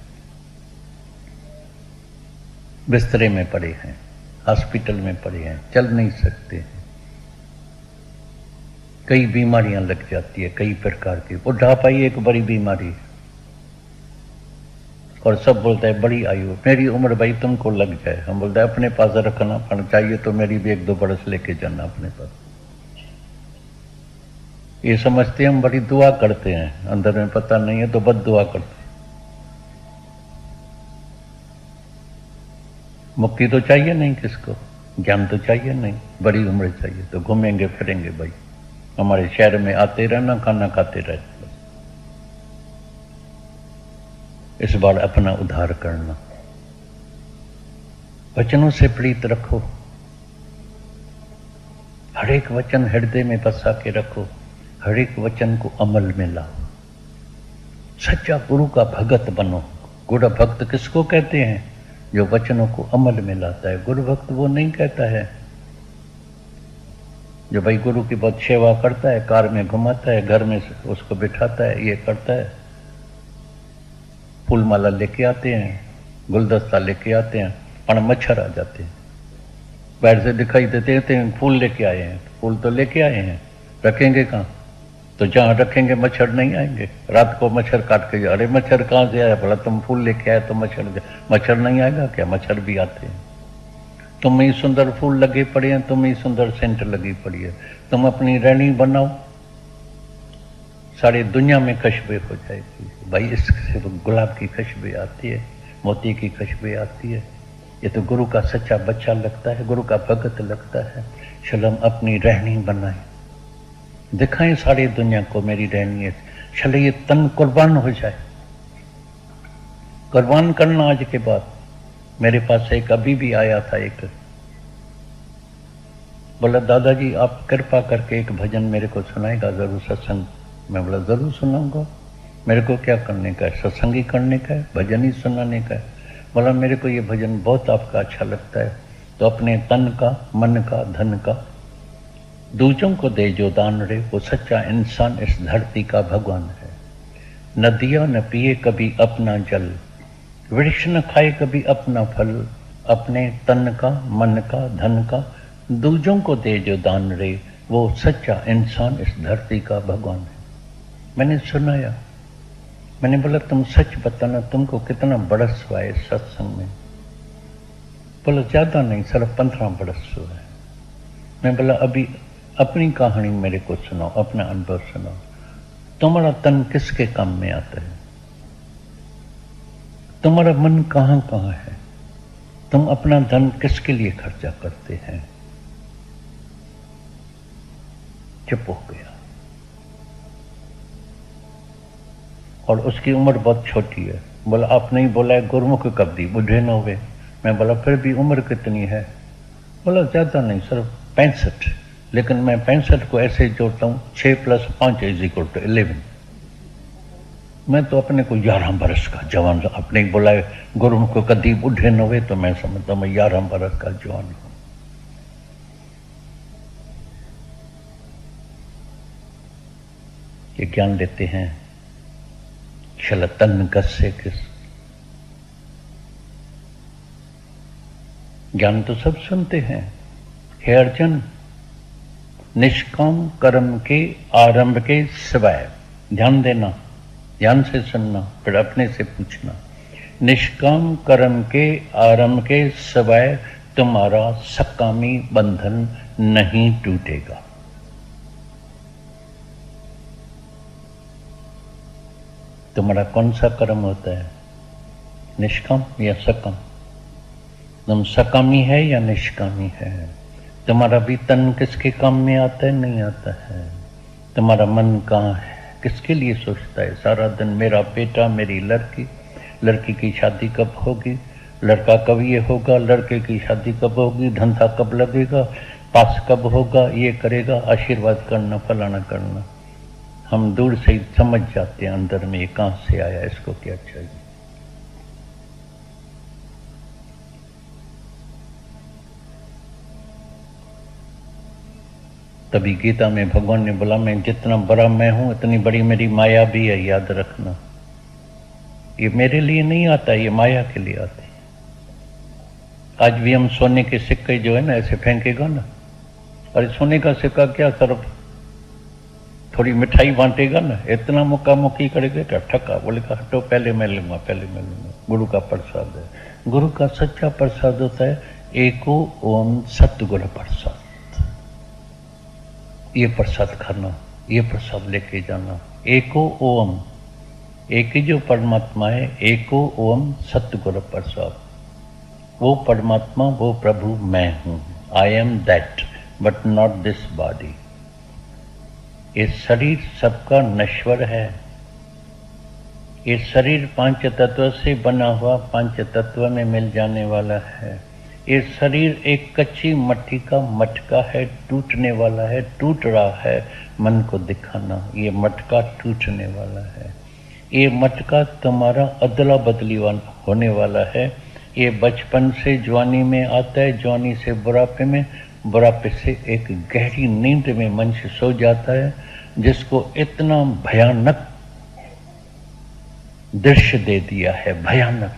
बिस्तरे में पड़े हैं, हॉस्पिटल में पड़े हैं, चल नहीं सकते हैं। कई बीमारियां लग जाती है, कई प्रकार की। बुढ़ापा ही एक बड़ी बीमारी है। और सब बोलता है बड़ी आयु, मेरी उम्र भाई तुमको लग जाए। हम बोलते हैं अपने पास रखना पड़ चाहिए तो मेरी भी 1-2 बरस लेके जाना अपने पास। ये समझते हैं हम बड़ी दुआ करते हैं, अंदर में पता नहीं है तो बद दुआ करते हैं। मुक्ति तो चाहिए नहीं किसको, ज्ञान तो चाहिए नहीं, बड़ी उम्र चाहिए। तो घूमेंगे फिरेंगे भाई, हमारे शहर में आते रहना, खाना खाते रहना। इस बार अपना उद्धार करना, वचनों से प्रीत रखो। हर एक वचन हृदय में बसा के रखो, हर एक वचन को अमल में लाओ। सच्चा गुरु का भगत बनो। गुरु भक्त किसको कहते हैं? जो वचनों को अमल में लाता है। गुरु भक्त वो नहीं कहता है जो भाई गुरु की बहुत सेवा करता है, कार में घुमाता है, घर में उसको बिठाता है, ये करता है, फूल माला लेके आते हैं, गुलदस्ता लेके आते हैं, पर मच्छर आ जाते हैं। बाहर से दिखाई देते हैं फूल लेके आए हैं, फूल तो लेके आए हैं, रखेंगे कहाँ? तो जहाँ रखेंगे मच्छर नहीं आएंगे। रात को मच्छर काट के, अरे मच्छर कहाँ से आया? बोला तुम फूल लेके आए तो मच्छर नहीं आएगा क्या? मच्छर भी आते हैं। तुम ही सुंदर फूल लगे पड़े हैं, तुम ही सुंदर सेंट लगी पड़ी है। तुम अपनी रहनी बनाओ, सारी दुनिया में खुशबू हो जाएगी। भाई इससे गुलाब की खुशबू आती है, मोती की खुशबू आती है। ये तो गुरु का सच्चा बच्चा लगता है, गुरु का भगत लगता है। चलो हम अपनी रहनी बनाए, दिखाएं सारी दुनिया को मेरी रहनी है। चलो ये तन कुर्बान हो जाए। कुर्बान करना आज के बाद। मेरे पास एक अभी भी आया था, एक बोला दादाजी आप कृपा करके एक भजन मेरे को सुनाएगा जरूर सत्संग। मैं बोला जरूर सुनाऊंगा। मेरे को क्या करने का है, सत्संग ही करने का है, भजन ही सुनाने का है। बोला मेरे को ये भजन बहुत आपका अच्छा लगता है, तो अपने तन का, मन का, धन का दूजों को दे जो दान रे, वो सच्चा इंसान इस धरती का भगवान है। नदियां न पिए कभी अपना जल, वृक्ष न खाए कभी अपना फल, अपने तन का, मन का, धन का दूजों को दे जो दान रे, वो सच्चा इंसान इस धरती का भगवान है। मैंने सुनाया, मैंने बोला तुम सच बताना तुमको कितना बरस हुआ है इस सत्संग में। बोला ज्यादा नहीं, सिर्फ 15 बरस हुआ है। मैं बोला अभी अपनी कहानी मेरे को सुनाओ, अपना अनुभव सुनाओ। तुम्हारा तन किसके काम में आता है? तुम्हारा मन कहां कहां है? तुम अपना धन किसके लिए खर्चा करते हैं? चुप हो गया। और उसकी उम्र बहुत छोटी है। बोला आपने ही बोला है गुरुमुख कब दी, बुढ़े न हुए। मैं बोला फिर भी उम्र कितनी है? बोला ज्यादा नहीं, सिर्फ 65। लेकिन मैं 65 को ऐसे जोड़ता हूं 6 + 5 = 11। मैं तो अपने को 11 बरस का जवान, अपने ही बोला है गुरुमुख को कभी बुढ़े न हुए, तो मैं समझता हूं मैं 11 बरस का जवान हूं। ये ज्ञान लेते हैं तन गस से किस। ज्ञान तो सब सुनते हैं। हे अर्जुन, निष्काम कर्म के आरंभ के सिवाय, ध्यान देना, ध्यान से सुनना, फिर अपने से पूछना। निष्काम कर्म के आरंभ के सिवाय तुम्हारा सकामी बंधन नहीं टूटेगा। तुम्हारा कौन सा कर्म होता है, निष्काम या सकाम? तुम सकामी है या निष्कामी है? तुम्हारा भी तन किसके काम में आता है, नहीं आता है? तुम्हारा मन कहाँ है, किसके लिए सोचता है सारा दिन? मेरा बेटा, मेरी लड़की, लड़की की शादी कब होगी, लड़का कब ये होगा, लड़के की शादी कब होगी, धंधा कब लगेगा, पास कब होगा, ये करेगा, आशीर्वाद करना, फलाना करना। हम दूर से ही समझ जाते हैं अंदर में ये कहां से आया, इसको क्या चाहिए। तभी गीता में भगवान ने बोला मैं जितना बड़ा मैं हूं इतनी बड़ी मेरी माया भी है, याद रखना। ये मेरे लिए नहीं आता, ये माया के लिए आती है। आज भी हम सोने के सिक्के जो है ना ऐसे फेंकेगा ना, अरे सोने का सिक्का क्या, सिर्फ थोड़ी मिठाई बांटेगा ना, इतना मुक्का मुक्की करेगा क्या, ठक्का बोलेगा हटो पहले मैं लूंगा, पहले मैं लूंगा। गुरु का प्रसाद है। गुरु का सच्चा प्रसाद होता है एको ओम सतगुरु प्रसाद। ये प्रसाद खाना, ये प्रसाद लेके जाना। एको ओम, एक ही जो परमात्मा है, एको ओम सतगुरु प्रसाद। वो परमात्मा, वो प्रभु मैं हूं। I am that but not this body. ये शरीर सबका नश्वर है। ये शरीर 5 तत्व से बना हुआ 5 तत्व में मिल जाने वाला है। ये शरीर एक कच्ची मट्टी का मटका है, टूटने वाला है, टूट रहा है। मन को दिखाना, ये मटका टूटने वाला है। ये मटका तुम्हारा अदला बदली होने वाला है। ये बचपन से जवानी में आता है, जवानी से बुढ़ापे में, बुढ़ापे से एक गहरी नींद में मनुष्य सो जाता है, जिसको इतना भयानक दृश्य दे दिया है, भयानक।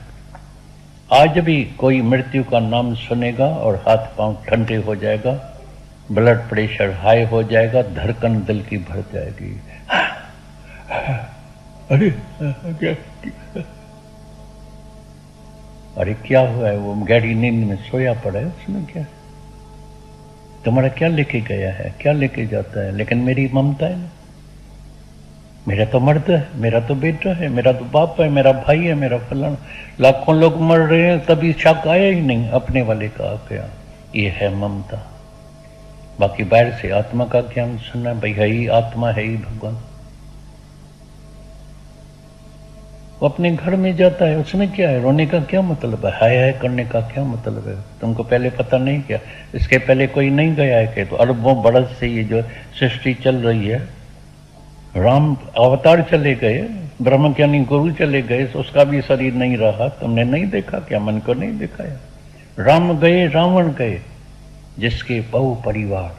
आज भी कोई मृत्यु का नाम सुनेगा और हाथ पांव ठंडे हो जाएगा, ब्लड प्रेशर हाई हो जाएगा, धड़कन दिल की भर जाएगी। अरे क्या हुआ है? वो गहरी नींद में सोया पड़ा है, उसमें क्या? तुम्हारा क्या लेके गया है, क्या लेके जाता है? लेकिन मेरी ममता है ना, मेरा तो मर्द है, मेरा तो बेटा है, मेरा तो बाप है, मेरा भाई है, मेरा फलाना। लाखों लोग मर रहे हैं, तभी शक आया ही नहीं, अपने वाले का आ गया। ये है ममता। बाकी बाहर से आत्मा का ज्ञान सुनना, भाई है ही आत्मा, है ही भगवान। वो अपने घर में जाता है, उसमें क्या है? रोने का क्या मतलब है? हाय हाय करने का क्या मतलब है? तुमको पहले पता नहीं क्या? इसके पहले कोई नहीं गया है कि तो अरबों बरस से ये जो सृष्टि चल रही है, राम अवतार चले गए, ब्रह्मज्ञानी गुरु चले गए, तो उसका भी शरीर नहीं रहा। तुमने नहीं देखा क्या? मन को नहीं दिखाया? राम गए, रावण गए, जिसके बहु परिवार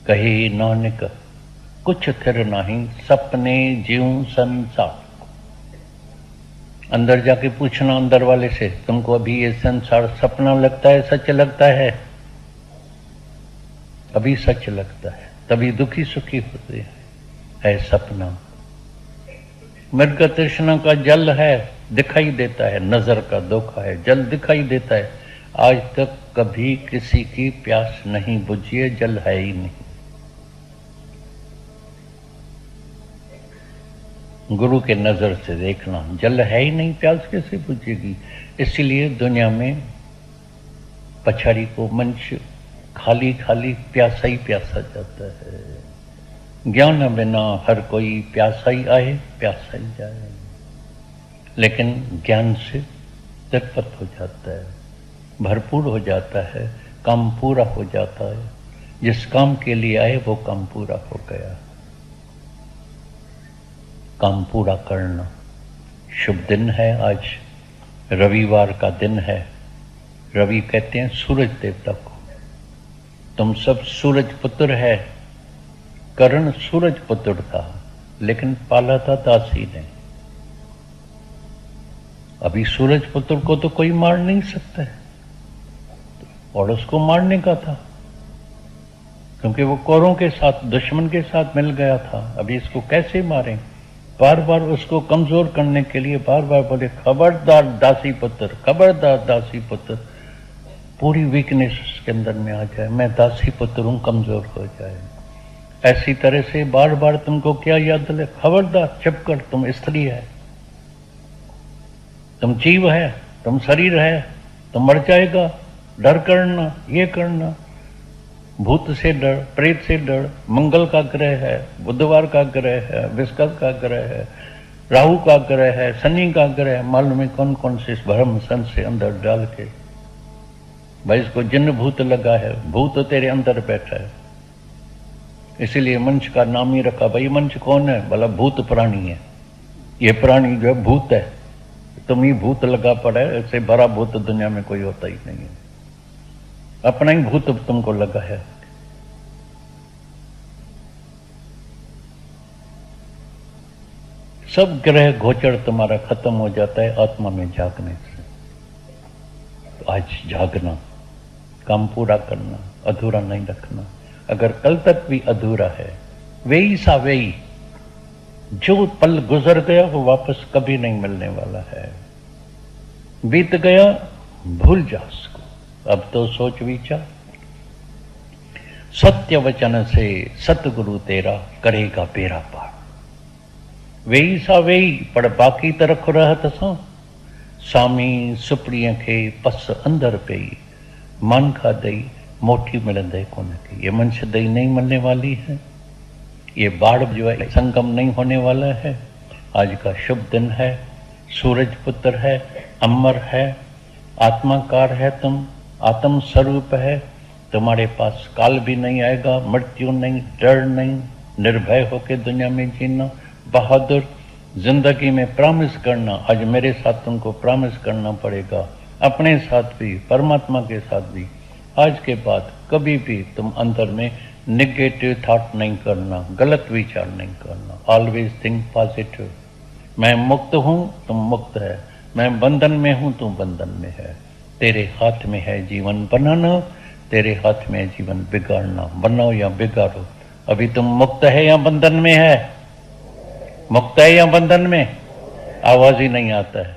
कहे नानक कुछ थिर नहीं, सपने जीव संसार। अंदर जाके पूछना अंदर वाले से, तुमको अभी ये संसार सपना लगता है, सच लगता है? अभी सच लगता है, तभी दुखी सुखी होते हैं। है सपना। मृग तृष्णा का जल है, दिखाई देता है, नजर का धोखा है, जल दिखाई देता है। आज तक कभी किसी की प्यास नहीं बुझी है, जल है ही नहीं। गुरु के नजर से देखना, जल है ही नहीं, प्यास कैसे बुझेगी? इसलिए दुनिया में पछाड़ी को मनुष्य खाली खाली प्यासा ही प्यासा जाता है। ज्ञान बिना हर कोई प्यासा ही आए, प्यासा ही जाए। लेकिन ज्ञान से तृप्त हो जाता है, भरपूर हो जाता है, काम पूरा हो जाता है। जिस काम के लिए आए वो काम पूरा हो गया। काम पूरा करना। शुभ दिन है आज, रविवार का दिन है। रवि कहते हैं सूरज देवता को। तुम सब सूरज पुत्र है। कर्ण सूरज पुत्र था, लेकिन पाला था दासी ने। अभी सूरज पुत्र को तो कोई मार नहीं सकता है, और उसको मारने का था, क्योंकि वो कौरों के साथ, दुश्मन के साथ मिल गया था। अभी इसको कैसे मारें? बार बार उसको कमजोर करने के लिए बार बार बोले, खबरदार दासी पुत्र, खबरदार दासी पुत्र। पूरी वीकनेस उसके अंदर में आ जाए, मैं दासी पुत्र हूं, कमजोर हो जाए। ऐसी तरह से बार बार तुमको क्या याद दिले, खबरदार चुप कर, तुम स्त्री है, तुम जीव है, तुम शरीर है, तुम मर जाएगा, डर करना, ये करना। भूत से डर, प्रेत से डर। मंगल का ग्रह है, बुधवार का ग्रह है, बृहस्पति का ग्रह है, राहु का ग्रह है, शनि का ग्रह है। मालूम है कौन कौन से इस भ्रम संत से अंदर डाल के भाई इसको जिन्न भूत लगा है। भूत तो तेरे अंदर बैठा है, इसीलिए मनुष्य का नाम ही रखा। भाई मनुष्य कौन है? बोला भूत प्राणी है। ये प्राणी जो है भूत है, तुम ही भूत लगा पड़ा है। ऐसे बड़ा भूत दुनिया में कोई होता ही नहीं है, अपना ही भूत तुमको लगा है। सब ग्रह गोचर तुम्हारा खत्म हो जाता है आत्मा में जागने से। तो आज जागना, काम पूरा करना, अधूरा नहीं रखना। अगर कल तक भी अधूरा है, वेई सा वेई, जो पल गुजर गया वो वापस कभी नहीं मिलने वाला है। बीत गया, भूल जा उसको। अब तो सोच विचार, सत्य वचन से सतगुरु तेरा करेगा बेड़ा पार। वेई सा वेई, पर बाकी तरफ रहत सो सामी सुपड़ियां के पस अंदर पेई। मन का दई मोटी मिलंदे कोन की। ये मनुष्य दई नहीं मिलने वाली है, ये बाढ़ जो है संगम नहीं होने वाला है। आज का शुभ दिन है, सूरज पुत्र है, अमर है, आत्माकार है, तुम आत्म स्वरूप है। तुम्हारे पास काल भी नहीं आएगा, मृत्यु नहीं, डर नहीं, निर्भय होकर दुनिया में जीना। बहादुर जिंदगी में प्रॉमिस करना। आज मेरे साथ तुमको प्रॉमिस करना पड़ेगा, अपने साथ भी, परमात्मा के साथ भी। आज के बाद कभी भी तुम अंदर में निगेटिव थॉट नहीं करना, गलत विचार नहीं करना। Always think positive. मैं मुक्त हूं, तुम मुक्त है। मैं बंधन में हूं, तुम बंधन में है। तेरे हाथ में है जीवन बनाना, तेरे हाथ में है जीवन बिगाड़ना। बनाओ या बिगाड़ो। अभी तुम मुक्त है या बंधन में है? मुक्त है या बंधन में? आवाज ही नहीं आता है।